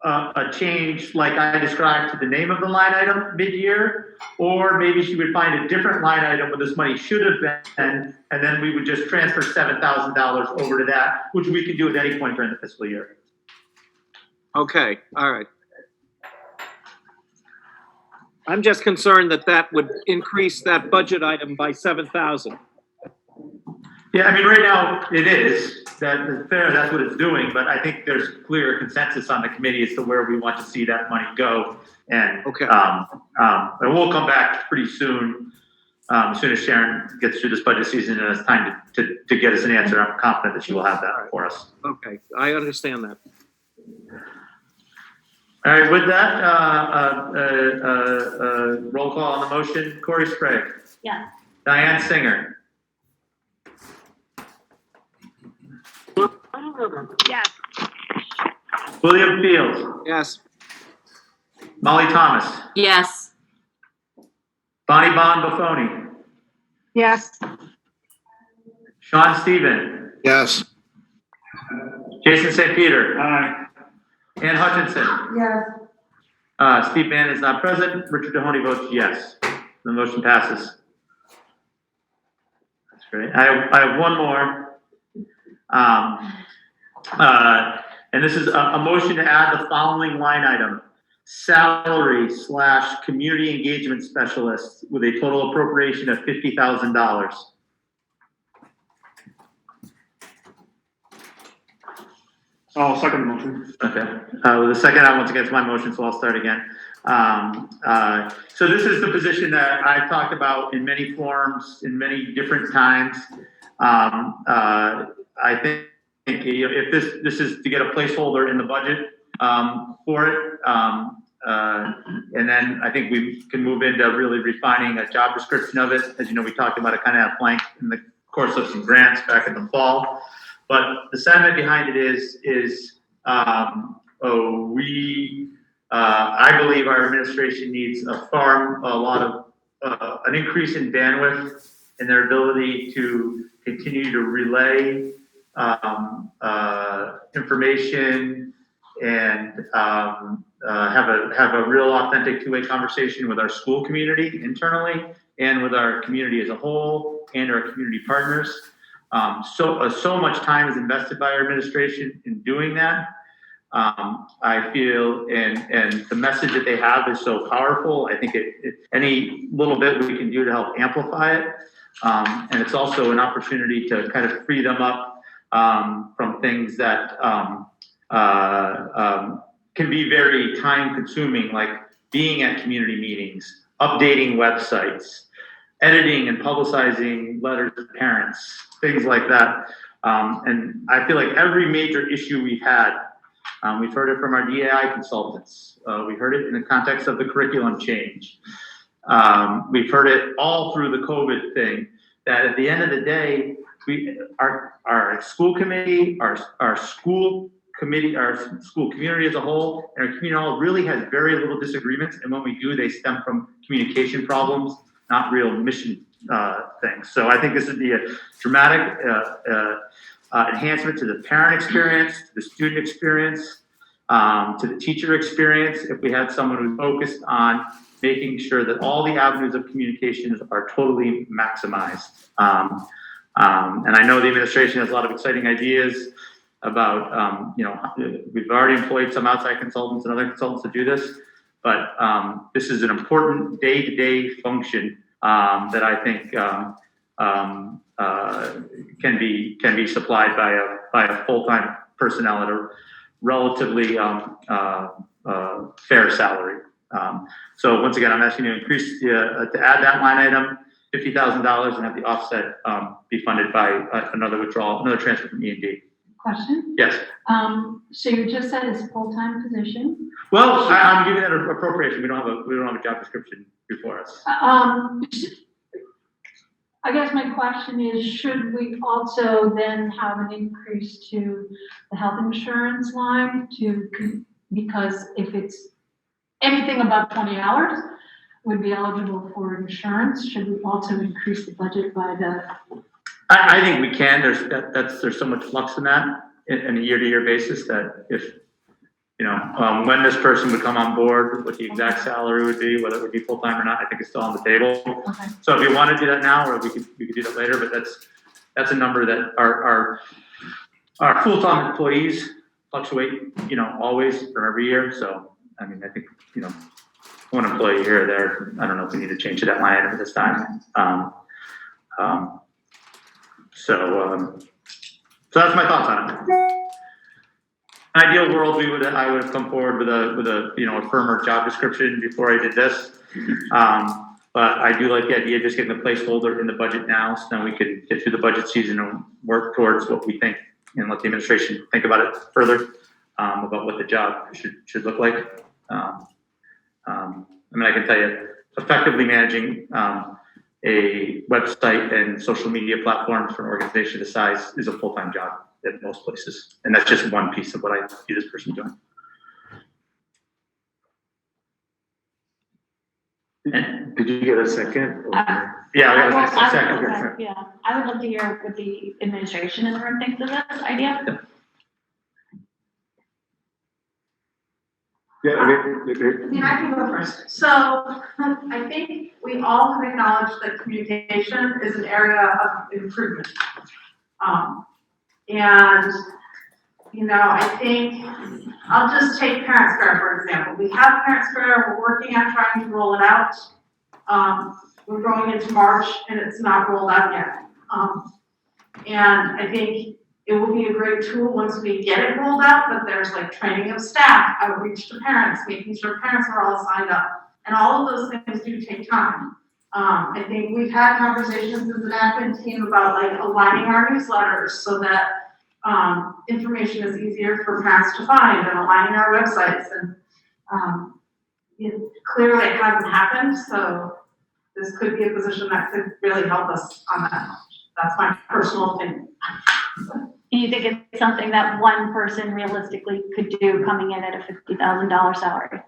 a change like I described to the name of the line item mid-year, or maybe she would find a different line item where this money should have been, and then we would just transfer $7,000 over to that, which we can do at any point during the fiscal year. Okay, all right. I'm just concerned that that would increase that budget item by 7,000. Yeah, I mean, right now, it is, that's fair, that's what it's doing, but I think there's clear consensus on the committee as to where we want to see that money go. And, Okay. and we'll come back pretty soon, as soon as Sharon gets through this budget season and has time to get us an answer. I'm confident that she will have that for us. Okay, I understand that. All right, with that, roll call on the motion. Corey Sprague, Yes. Diane Singer, Yes. William Fields, Yes, Molly Thomas, Yes. Bonnie Bon Buffoni, Yes. Sean Steven, Yes. Jason St. Peter, Aye. Ann Hutchinson. Yes, Steve Mann is not present. Richard Mahoney votes yes. The motion passes. That's great. I have one more. And this is a motion to add the following line item: salary / community engagement specialist with a total appropriation of $50,000. I'll second the motion. Okay, with a second, once again, it's my motion, so I'll start again. So this is the position that I've talked about in many forms, in many different times. I think if this is to get a placeholder in the budget, for it, and then I think we can move into really refining a job description of it. As you know, we talked about it kind of at length in the course of some grants back in the fall. But the sentiment behind it is I believe our administration needs an increase in bandwidth in their ability to continue to relay information and have a real authentic two-way conversation with our school community internally and with our community as a whole and our community partners. So much time is invested by our administration in doing that. I feel, and the message that they have is so powerful. I think any little bit we can do to help amplify it. And it's also an opportunity to kind of free them up from things that can be very time consuming, like being at community meetings, updating websites, editing and publicizing letters to parents, things like that. And I feel like every major issue we've had, we've heard it from our DAI consultants. We heard it in the context of the curriculum change. we've heard it all through the COVID thing, that at the end of the day, our school committee, our school committee, our school community as a whole, and our community all really has very little disagreements, and when we do, they stem from communication problems, not real mission things. So I think this would be a dramatic enhancement to the parent experience, to the student experience, to the teacher experience, if we had someone who's focused on making sure that all the avenues of communications are totally maximized. And I know the administration has a lot of exciting ideas about, we've already employed some outside consultants and other consultants to do this, but this is an important day-to-day function that I think can be supplied by a full-time personnel at a relatively fair salary. So once again, I'm asking you to increase to add that line item, $50,000, and have the offset be funded by another transfer from E&D. Question? Yes. So you just said it's a full-time position? Well, I'm giving that an appropriation. We don't have a job description before us. I guess my question is, should we also then have an increase to the health insurance line because if it's anything above 20 hours would be eligible for insurance? Should we also increase the budget by the? I think we can. There's so much flux in that in a year-to-year basis that if, when this person would come on board, what the exact salary would be, whether it would be full-time or not, I think it's still on the table. Okay. So if you want to do that now, or we could do that later, but that's a number that our full-time employees fluctuate, always from every year. So, I mean, I think, one employee here or there, I don't know if we need to change that line item at this time. So that's my thoughts on it. In an ideal world, I would have come forward with a firmer job description before I did this. But I do like the idea of just getting the placeholder in the budget now, so then we can get through the budget season and work towards what we think, and let the administration think about it further, about what the job should look like. I can tell you, effectively managing a website and social media platforms for an organization this size is a full-time job at most places. And that's just one piece of what I see this person doing. Did you get a second? Yeah, I got a second. Okay. Yeah, I would love to hear what the administration in the room thinks of this idea. Yeah, I can go first. So I think we all have acknowledged that communication is an area of improvement. I think I'll just take Parent Square, for example. We have Parent Square, we're working on trying to roll it out. We're going into March and it's not rolled out yet. And I think it will be a great tool once we get it rolled out, but there's like training of staff, outreach to parents, making sure parents are all signed up. And all of those things do take time. I think we've had conversations as an admin team about like aligning our newsletters so that information is easier for parents to find, and aligning our websites. And clearly it hasn't happened, so this could be a position that could really help us on that. That's my personal opinion. Do you think it's something that one person realistically could do coming in at a $50,000 salary?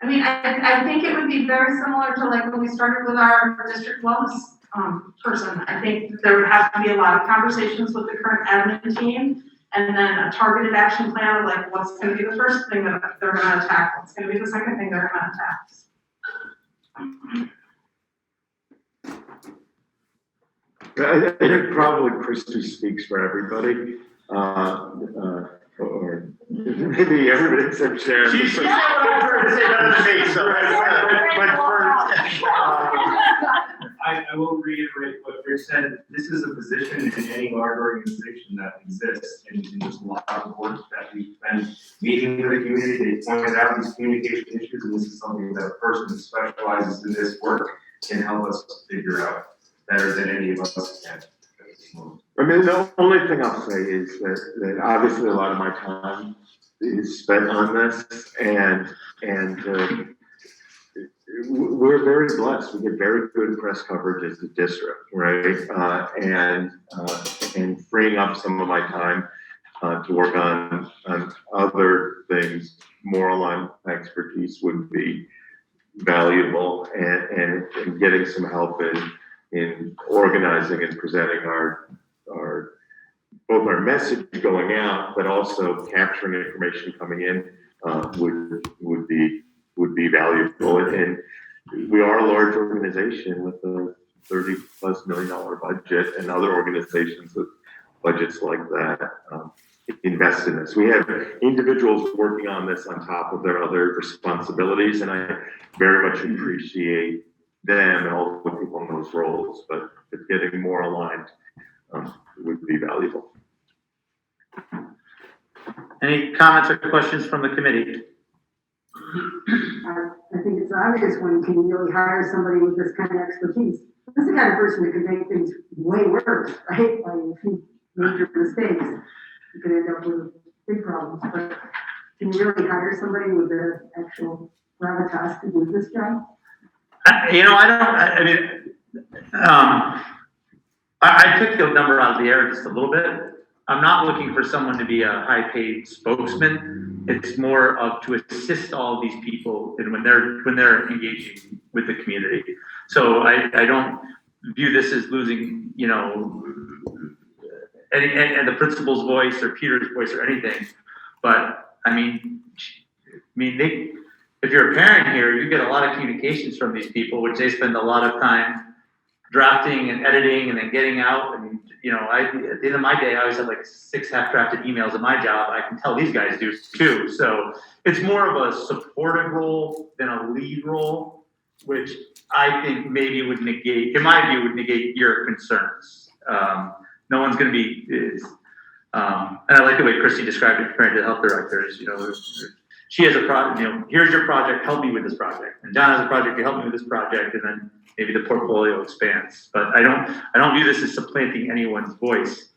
I mean, I think it would be very similar to like when we started with our district wellness person. I think there would have to be a lot of conversations with the current admin team, and then a targeted action plan of like what's going to be the first thing that they're going to attack, what's going to be the second thing they're going to attack. I think probably Christy speaks for everybody, or maybe everybody except Sharon. She's what I heard to say better than me, so I will reiterate what Rich said. This is a position in any large organization that exists, and there's a lot of work that we've been meeting with the community. They pointed out these communication issues, and this is something that a person who specializes in this work can help us figure out better than any of us can. I mean, the only thing I'll say is that obviously a lot of my time is spent on this, and we're very blessed. We get very good press coverage as a district, right? And freeing up some of my time to work on other things more aligned with expertise would be valuable, and getting some help in organizing and presenting our both our message going out, but also capturing information coming in would be valuable. And we are a large organization with a $30+ million budget, and other organizations with budgets like that invest in this. We have individuals working on this on top of their other responsibilities, and I very much appreciate them and all the people in those roles, but getting more aligned would be valuable. Any comments or questions from the committee? I think it's obvious when you can really hire somebody with this kind of expertise. This is the kind of person that could make things way worse, right? Like if you major mistakes, you could end up with big problems. But can you really hire somebody with the actual gravitas to do this job? I took the number out of the air just a little bit. I'm not looking for someone to be a high-paid spokesman. It's more of to assist all of these people when they're engaging with the community. So I don't view this as losing, and the principal's voice or Peter's voice or anything. But if you're a parent here, you get a lot of communications from these people, which they spend a lot of time drafting and editing and then getting out. And at the end of my day, I always have like 6 half-drafted emails at my job. I can tell these guys do too. So it's more of a supportive role than a lead role, which I think maybe would negate, in my view, would negate your concerns. No one's going to be, and I like the way Christy described it compared to health directors. She has a project, here's your project, help me with this project. And John has a project, you help me with this project, and then maybe the portfolio expands. But I don't view this as supplanting anyone's voice.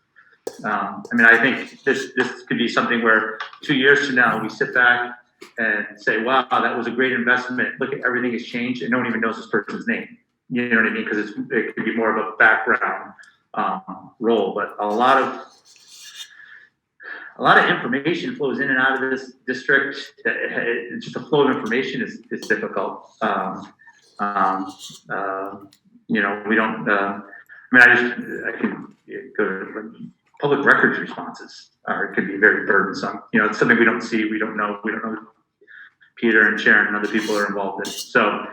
I think this could be something where 2 years from now, we sit back and say, wow, that was a great investment. Look at everything has changed, and no one even knows this person's name. You know what I mean? Because it could be more of a background role. But a lot of information flows in and out of this district. Just the flow of information is difficult. We don't. I can go to public records responses, or it could be very burdensome. It's something we don't see, we don't know Peter and Sharon and other people are involved in. So,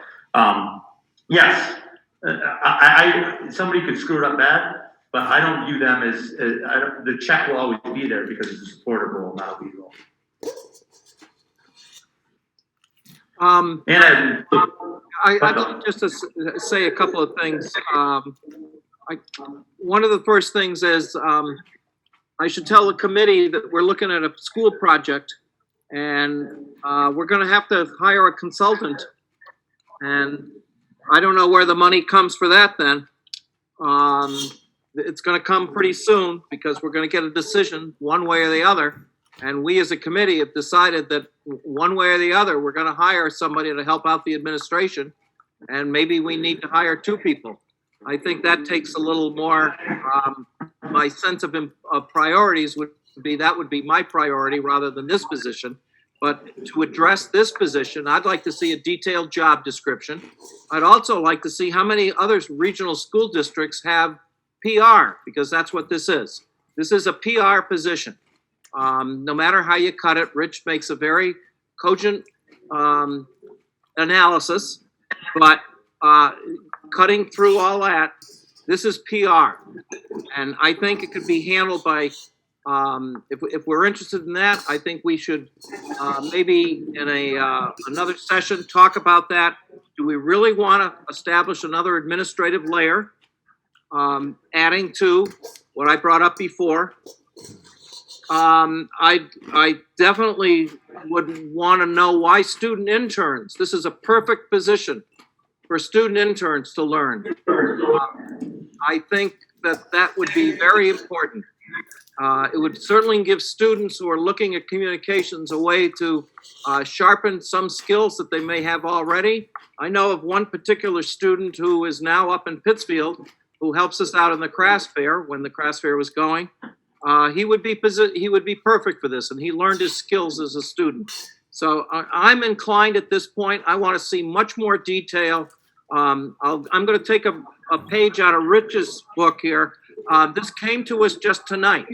yes, somebody could screw it up bad. But I don't view them as the check will always be there because it's a supportive role, not a lead role. I'd like just to say a couple of things. One of the first things is I should tell the committee that we're looking at a school project, and we're going to have to hire a consultant. And I don't know where the money comes for that then. It's going to come pretty soon because we're going to get a decision one way or the other. And we as a committee have decided that one way or the other, we're going to hire somebody to help out the administration. And maybe we need to hire 2 people. I think that takes a little more, my sense of priorities would be my priority rather than this position. But to address this position, I'd like to see a detailed job description. I'd also like to see how many other regional school districts have PR, because that's what this is. This is a PR position. No matter how you cut it, Rich makes a very cogent analysis, but cutting through all that, this is PR. And I think it could be handled by, if we're interested in that, I think we should maybe in another session talk about that. Do we really want to establish another administrative layer? Adding to what I brought up before, I definitely would want to know why student interns. This is a perfect position for student interns to learn. I think that would be very important. It would certainly give students who are looking at communications a way to sharpen some skills that they may have already. I know of one particular student who is now up in Pittsfield, who helps us out in the craft fair when the craft fair was going. He would be perfect for this, and he learned his skills as a student. So I'm inclined at this point. I want to see much more detail. I'm going to take a page out of Rich's book here. This came to us just tonight,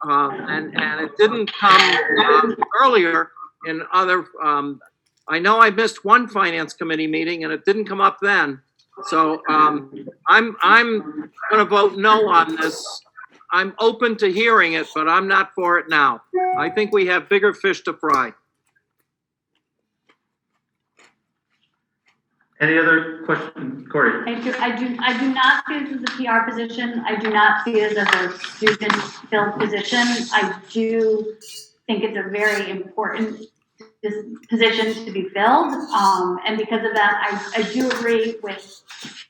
and it didn't come earlier in other. I know I missed one finance committee meeting, and it didn't come up then. So I'm going to vote no on this. I'm open to hearing it, but I'm not for it now. I think we have bigger fish to fry. Any other questions, Corey? I do not see this as a PR position. I do not see this as a student-filled position. I do think it's a very important position to be filled. And because of that, I do agree with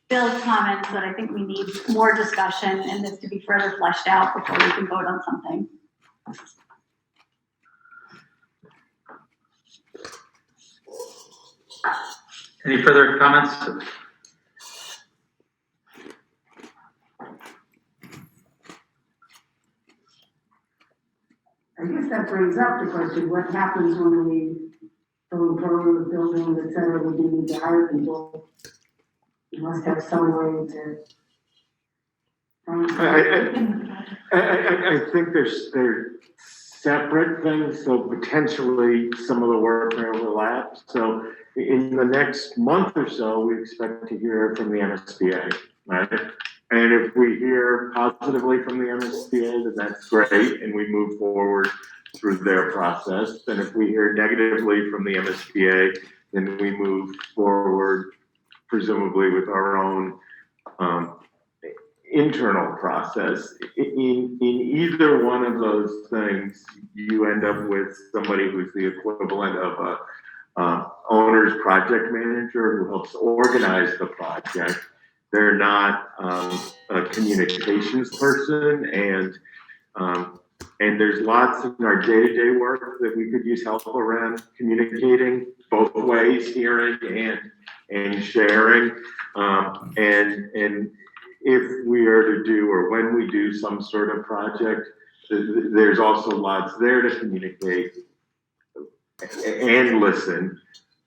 Bill's comments that I think we need more discussion and this to be further fleshed out before we can vote on something. Any further comments? I guess that brings up the question, what happens when we go forward with building, et cetera, we do need to hire people? You must have some way to. I think they're separate things, so potentially some of the work may overlap. So in the next month or so, we expect to hear from the MSBA, right? And if we hear positively from the MSBA, then that's great, and we move forward through their process. And if we hear negatively from the MSBA, then we move forward, presumably with our own internal process. In either one of those things, you end up with somebody who's the equivalent of a owner's project manager who helps organize the project. They're not a communications person, and there's lots in our day-to-day work that we could use help around communicating both ways, hearing and sharing. And if we are to do, or when we do some sort of project, there's also lots there to communicate and listen.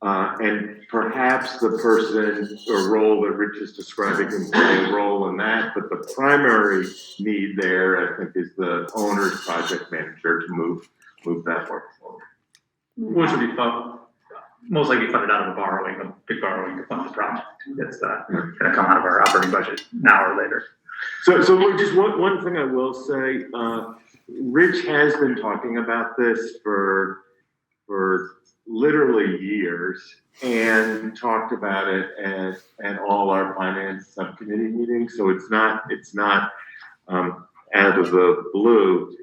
And perhaps the person or role that Rich is describing can play a role in that, but the primary need there, I think, is the owner's project manager to move that work forward. Which would be most likely funded out of a big borrowing to fund the project. That's going to come out of our operating budget now or later. So just one thing I will say, Rich has been talking about this for literally years and talked about it at all our finance subcommittee meetings. So it's not out of the blue.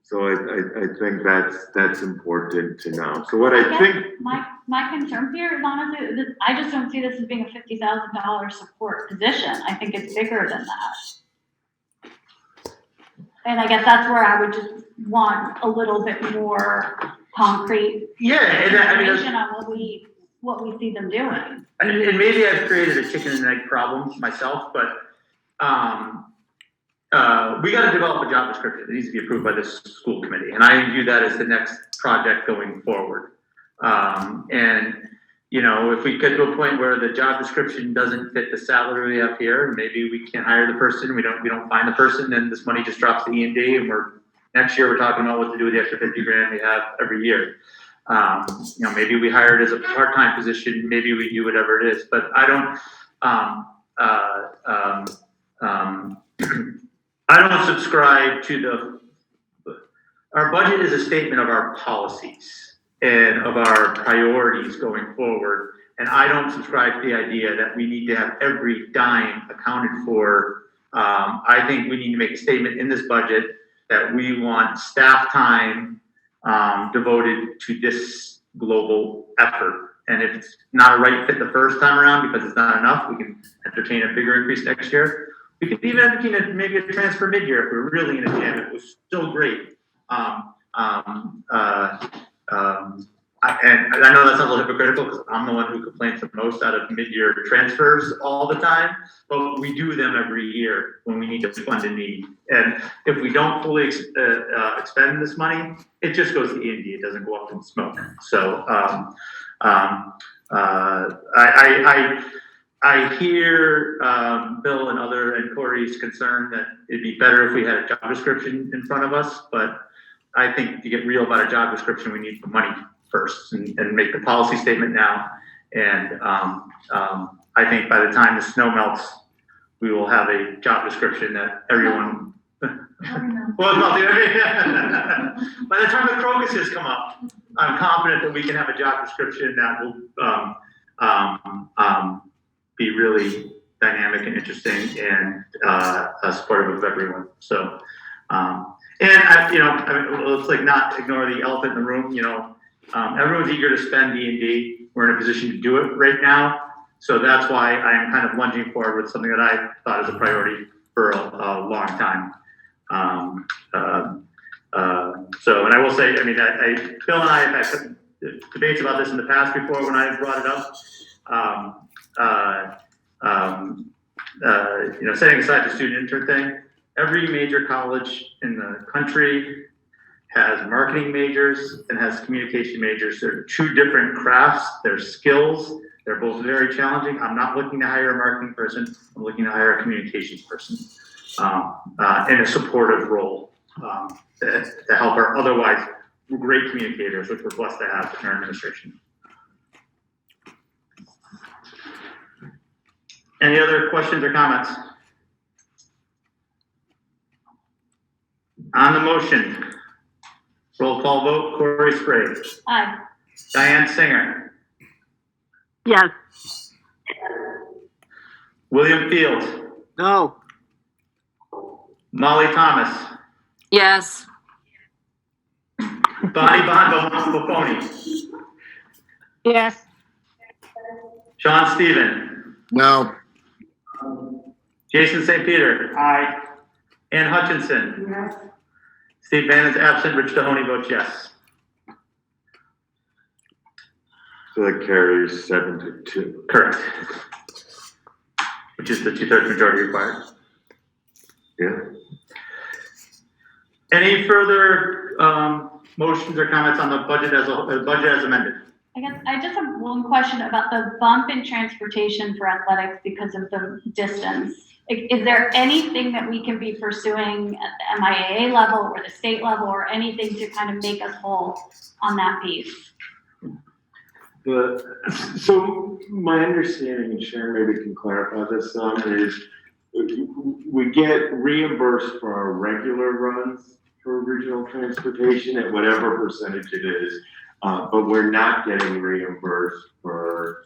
So I think that's important to know. So what I think my concern here is honestly that I just don't see this as being a $50,000 support position. I think it's bigger than that. And I guess that's where I would just want a little bit more concrete information on what we see them doing. And maybe I've created a chicken and egg problem myself, but we got to develop a job description that needs to be approved by the school committee, and I view that as the next project going forward. And you know, if we get to a point where the job description doesn't fit the salary we have here, and maybe we can't hire the person, we don't find the person, then this money just drops to E&D, and next year we're talking about what to do with the extra 50 grand we have every year. You know, maybe we hire it as a part-time position, maybe we do whatever it is, but I don't subscribe to our budget is a statement of our policies and of our priorities going forward. And I don't subscribe to the idea that we need to have every dime accounted for. I think we need to make a statement in this budget that we want staff time devoted to this global effort. And if it's not a right fit the first time around because it's not enough, we can entertain a bigger increase next year. We could even entertain maybe a transfer mid-year if we're really in a jam. It was so great. And I know that sounds a little hypocritical because I'm the one who complains the most out of mid-year transfers all the time, but we do them every year when we need to fund a need. And if we don't fully expend this money, it just goes to E&D. It doesn't go up in smoke. So I hear Bill and Corey's concern that it'd be better if we had a job description in front of us, but I think to get real about a job description, we need the money first and make the policy statement now. And I think by the time the snow melts, we will have a job description that everyone. Well, no, by the time the crocuses come up, I'm confident that we can have a job description that will be really dynamic and interesting and supportive of everyone. So, let's like not ignore the elephant in the room. Everyone's eager to spend D&D. We're in a position to do it right now. So that's why I am kind of lunging forward with something that I thought is a priority for a long time. And I will say, I mean, Bill and I have had debates about this in the past before when I brought it up. Setting aside the student intern thing, every major college in the country has marketing majors and has communication majors. They're two different crafts. They're skills. They're both very challenging. I'm not looking to hire a marketing person. I'm looking to hire a communications person in a supportive role to help our otherwise great communicators, which we're blessed to have in our administration. Any other questions or comments? On the motion, roll call vote, Corey Sprague. Aye. Diane Singer. Yes. William Field. No. Molly Thomas. Yes. Bonnie Bufoni. Yes. Sean Steven. No. Jason St. Peter. Aye. Ann Hutchinson. Yes. Steve Bannon's absent. Rich Mahoney votes yes. So that carries 7-2. Correct. Which is the 2/3 majority required. Yeah. Any further motions or comments on the budget as amended? I guess I just have one question about the bump in transportation for athletics because of the distance. Is there anything that we can be pursuing at the MIAA level or the state level or anything to kind of make us whole on that piece? So my understanding, and Sharon maybe can clarify this some, is we get reimbursed for our regular runs for regional transportation at whatever percentage it is, but we're not getting reimbursed for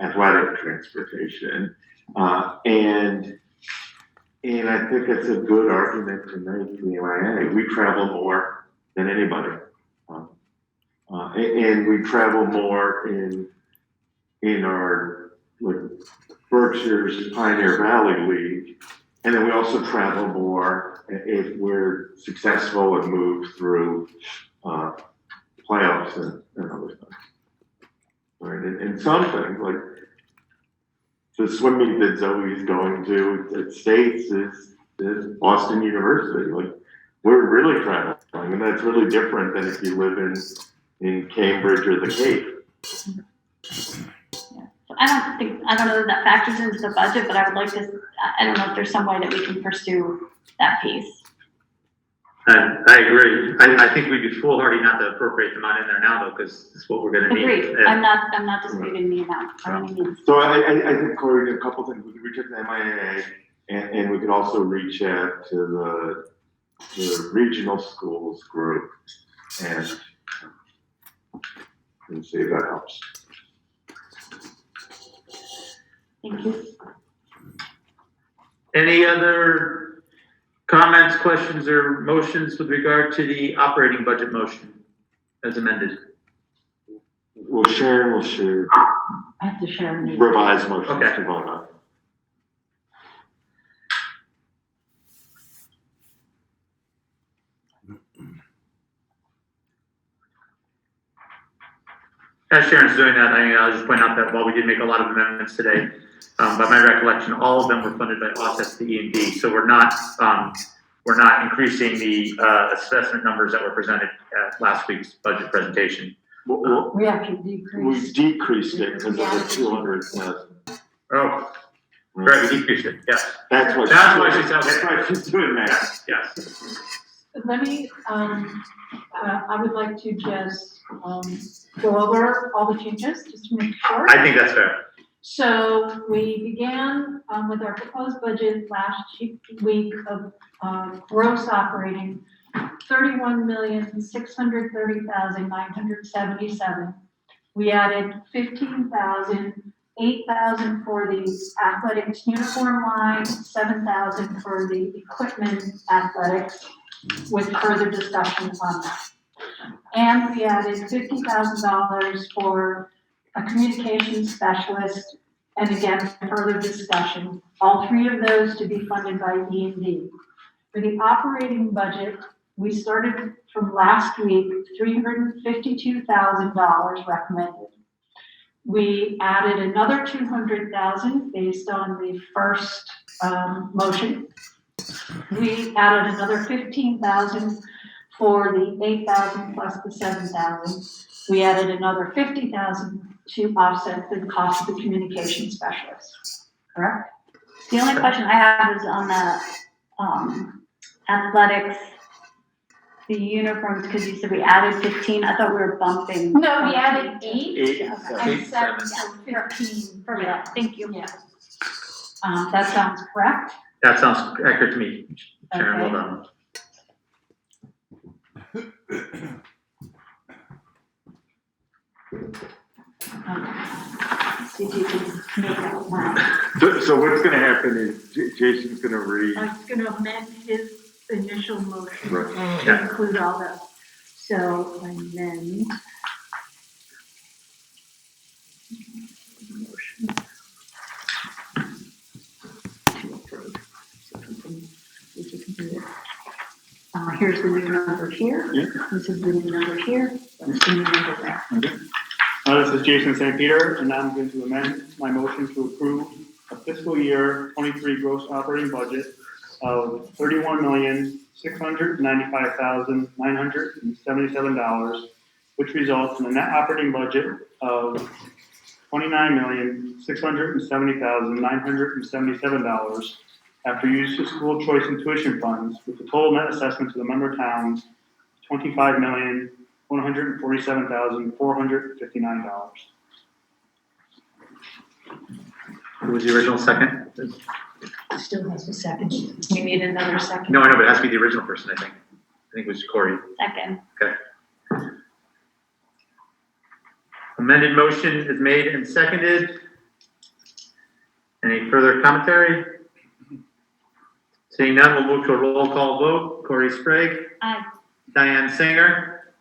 athletic transportation. And I think it's a good argument to make to the MIA. We travel more than anybody. And we travel more in our Berkshire's Pioneer Valley League. And then we also travel more if we're successful and move through playoffs and other things. Right? And some things like the swim meet that Zoe's going to at States is Boston University. Like, we're really traveling, and that's really different than if you live in Cambridge or the Cape. I don't know if that factors into the budget, but I would like to, I don't know if there's some way that we can pursue that piece. I agree. I think we'd be foolhardy not to appropriate the amount in there now, though, because it's what we're going to need. Agreed. I'm not disputing the amount by any means. So I think, Corey, a couple things. We could reach out to the MIAA, and we could also reach out to the regional schools group and see if that helps. Thank you. Any other comments, questions, or motions with regard to the operating budget motion as amended? Well, Sharon will share I have to share. revised motions to vote on. As Sharon's doing that, I'll just point out that while we did make a lot of amendments today, by my recollection, all of them were funded by offsets to E&D. So we're not increasing the assessment numbers that were presented at last week's budget presentation. We actually We decreased. decreased it because of the 200,000. Oh, right, we decreased it, yes. That's why she's doing that. Yes. Let me, I would like to just, go over all the changes, just to make sure. I think that's fair. So we began, with our proposed budget last week of, gross operating, 31,630,977. We added 15,000, 8,000 for the athletics uniform line, 7,000 for the equipment athletics, with further discussion on that. And we added $50,000 for a communications specialist, and again, further discussion. All three of those to be funded by E&D. For the operating budget, we started from last week, $352,000 recommended. We added another 200,000 based on the first motion. We added another 15,000 for the 8,000 plus the 7,000. We added another 50,000 to offset the cost of the communication specialist. Correct? The only question I have is on the athletics, the uniforms, because you said we added 15. I thought we were bumping. No, we added 8 8, and 7. 7, so 15. Perfect, thank you. Yeah. That sounds correct. That sounds accurate to me, Sharon, well Okay. done. See if you can make out mine. So what's gonna happen is Jason's gonna read. I'm gonna amend his initial motion Right. to include all the, so amend. Motion. To approve. If you can do it. Here's the new number here. Yeah. This is the new number here. That's the new number there. This is Jason St. Peter, and I'm going to amend my motion to approve a fiscal year 23 gross operating budget of $31,695,977, which results in a net operating budget of $29,670,977 after use of school choice and tuition funds, with the total net assessment to the member towns $25,147,459. Who was the original second? Still has a second. We need another second. No, I know, but it has to be the original person, I think. I think it was Corey. Second. Okay. Amended motion is made and seconded. Any further commentary? Seeing none, we'll move to a roll call vote. Corey Sprague. Aye. Diane Singer.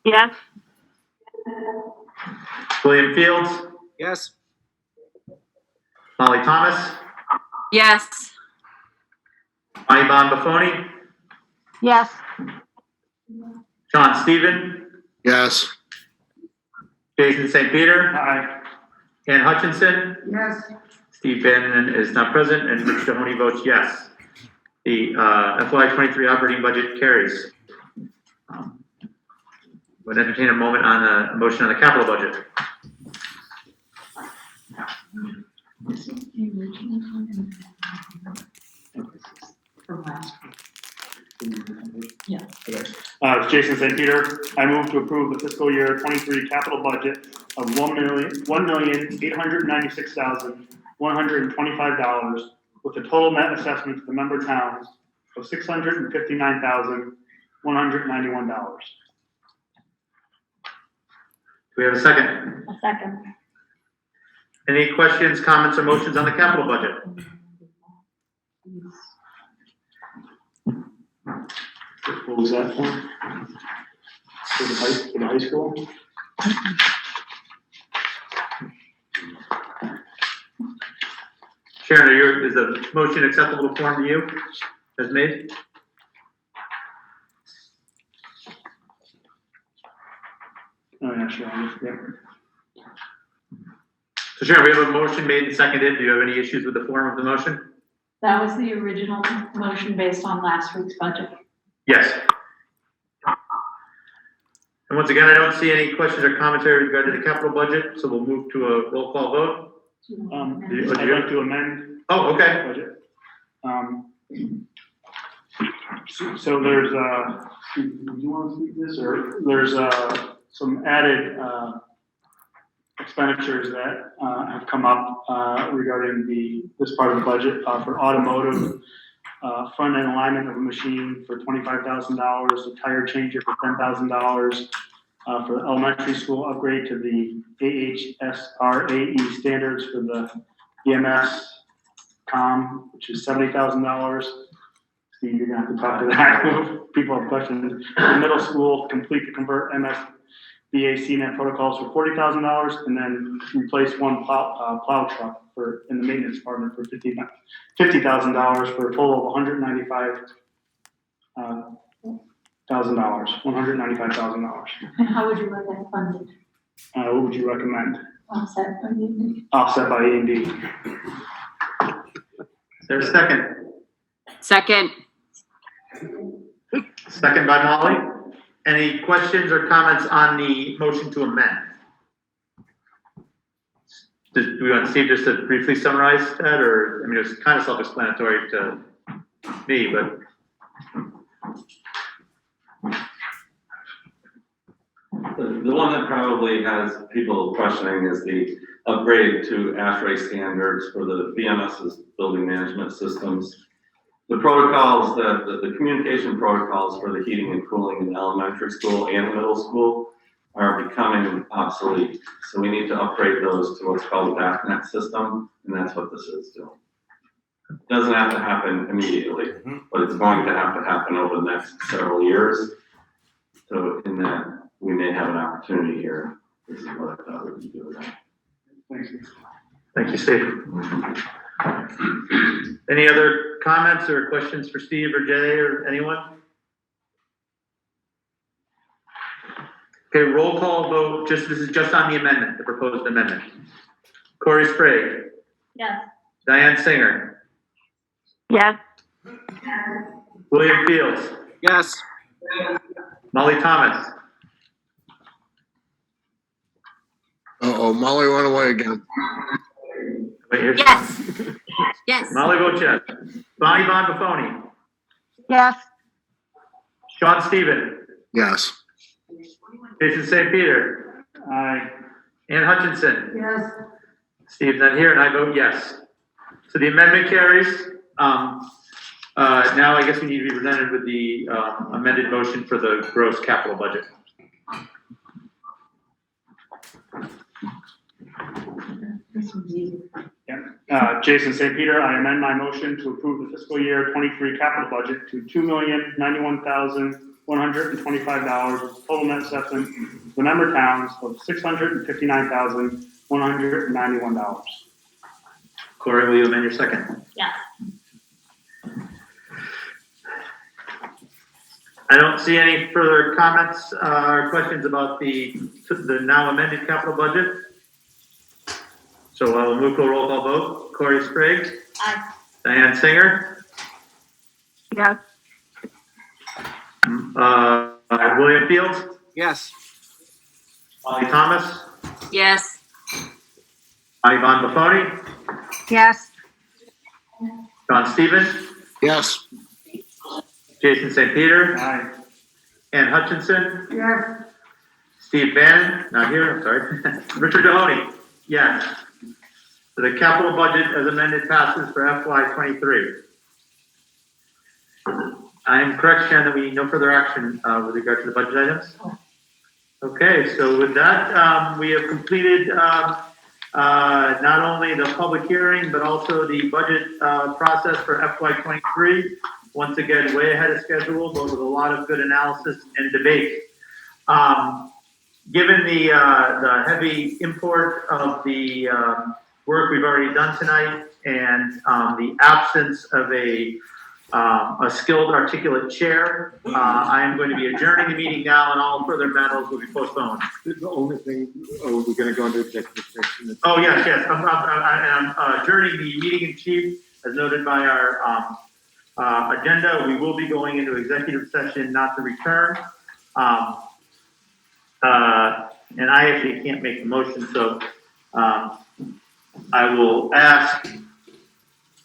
Yes. William Fields. Yes. Molly Thomas. Yes. Bonnie Buffoni. Yes. John Steven. Yes. Jason St. Peter. Aye. Ann Hutchinson. Yes. Steve Bannon is not present, and Rich Mahoney votes yes. The FY23 operating budget carries. Would entertain a moment on a motion on the capital budget. This is the original one. From last week. Yeah. It's Jason St. Peter. I move to approve the fiscal year 23 capital budget of $1,896,125, with a total net assessment to the member towns of $659,191. Do we have a second? A second. Any questions, comments, or motions on the capital budget? What was that for? For the high school? Sharon, is the motion acceptable form to you as made? Oh, yeah, Yeah. So Sharon, we have a motion made and seconded. Do you have any issues with the form of the motion? That was the original motion based on last week's budget. Yes. And once again, I don't see any questions or commentary with regard to the capital budget, so we'll move to a roll call vote. I'd like to amend Oh, okay. budget. So there's, do you want to speak to this, or there's, some added, expenditures that, have come up, regarding this part of the budget, for automotive, front end alignment of a machine for $25,000, a tire changer for $10,000, for the elementary school upgrade to the AHSRAE standards for the EMS com, which is $70,000. Steve, you're gonna have to talk to that. People have questions. The middle school, complete to convert MSBA CNET protocols for $40,000, and then replace one plow truck in the maintenance department for $50,000 for a total of $195,000. $195,000. And how would you like that funded? What would you recommend? Offset by you? Offset by A&D. Is there a second? Second. Second by Molly. Any questions or comments on the motion to amend? Do we want Steve just to briefly summarize that, or, I mean, it's kind of self-explanatory to me, but. The one that probably has people questioning is the upgrade to ASHRAE standards for the BMS's building management systems. The protocols, the communication protocols for the heating and cooling in elementary school and middle school are becoming obsolete. So we need to upgrade those to what's called a BACnet system, and that's what this is doing. It doesn't have to happen immediately, but it's going to have to happen over the next several years. So in that, we may have an opportunity here. This is what I thought we would do with that. Thanks, Steve. Thank you, Steve. Any other comments or questions for Steve or Jay or anyone? Okay, roll call vote. This is just on the amendment, the proposed amendment. Corey Sprague, Yes. Diane Singer, Yes. William Fields, Yes. Molly Thomas, Uh-oh, Molly went away again. wait, here's Yes. Yes. Molly votes yes. Bonnie Von Buffoni, Yes. Sean Steven, Yes. Jason St. Peter, Aye. Ann Hutchinson, Yes, Steve's not here, and I vote yes. So the amendment carries. Now I guess we need to be presented with the amended motion for the gross capital budget. This one's easy. Jason St. Peter, I amend my motion to approve the fiscal year 23 capital budget to $2,091,125 with total net assessment to the member towns of $659,191. Corey, will you amend your second? Yes. I don't see any further comments or questions about the now amended capital budget. So I'll move to a roll call vote. Corey Sprague, Aye. Diane Singer, Yes. William Fields, Yes. Molly Thomas, Yes. Bonnie Von Buffoni, Yes. John Stevens, Yes. Jason St. Peter, Aye. Ann Hutchinson, yes, Steve Bannon, not here, I'm sorry. Richard Mahoney, yes. So the capital budget as amended passes for FY23. I'm correct, Sharon, that we need no further action with regard to the budget items? Okay, so with that, we have completed not only the public hearing, but also the budget process for FY23. Once again, way ahead of schedule, but with a lot of good analysis and debate. Given the heavy import of the work we've already done tonight and the absence of a a skilled articulate chair. I am going to be adjourning the meeting now, and all further matters will be postponed. The only thing, we're gonna go into executive session. Oh, yes. I'm adjourning the meeting in chief, as noted by our agenda. We will be going into executive session, not to return. And I actually can't make the motion, so I will ask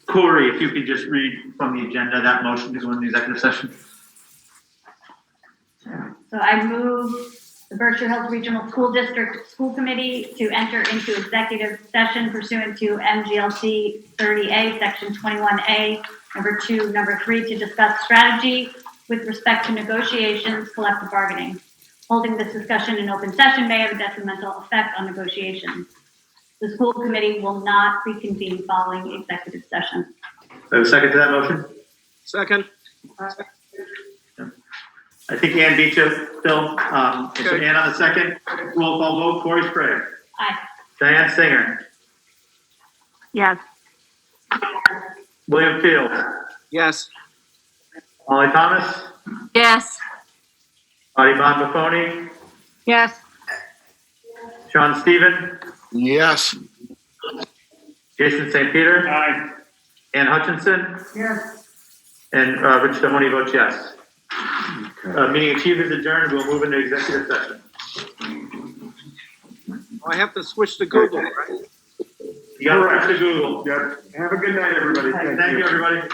Corey if you could just read from the agenda that motion to go into executive session. So I move the Berkshire Hills Regional School District School Committee to enter into executive session pursuant to MGLC 30A, Section 21A, number 2, number 3, to discuss strategy with respect to negotiations, collective bargaining. Holding this discussion in open session may have a detrimental effect on negotiations. The school committee will not reconvene following executive session. Do I have a second to that motion? Second? I think Ann beat you still. So Ann on the second. Roll call vote. Corey Sprague. Aye. Diane Singer. Yes. William Field. Yes. Molly Thomas. Yes. Audie Bonbafoni. Yes. Sean Steven. Yes. Jason St. Peter. Aye. Ann Hutchinson. Yes. And Rich Mahoney votes yes. Meeting in chief is adjourned. We'll move into executive session. I have to switch to Google, right? You got to switch to Google. Yep. Have a good night, everybody. Thank you, everybody.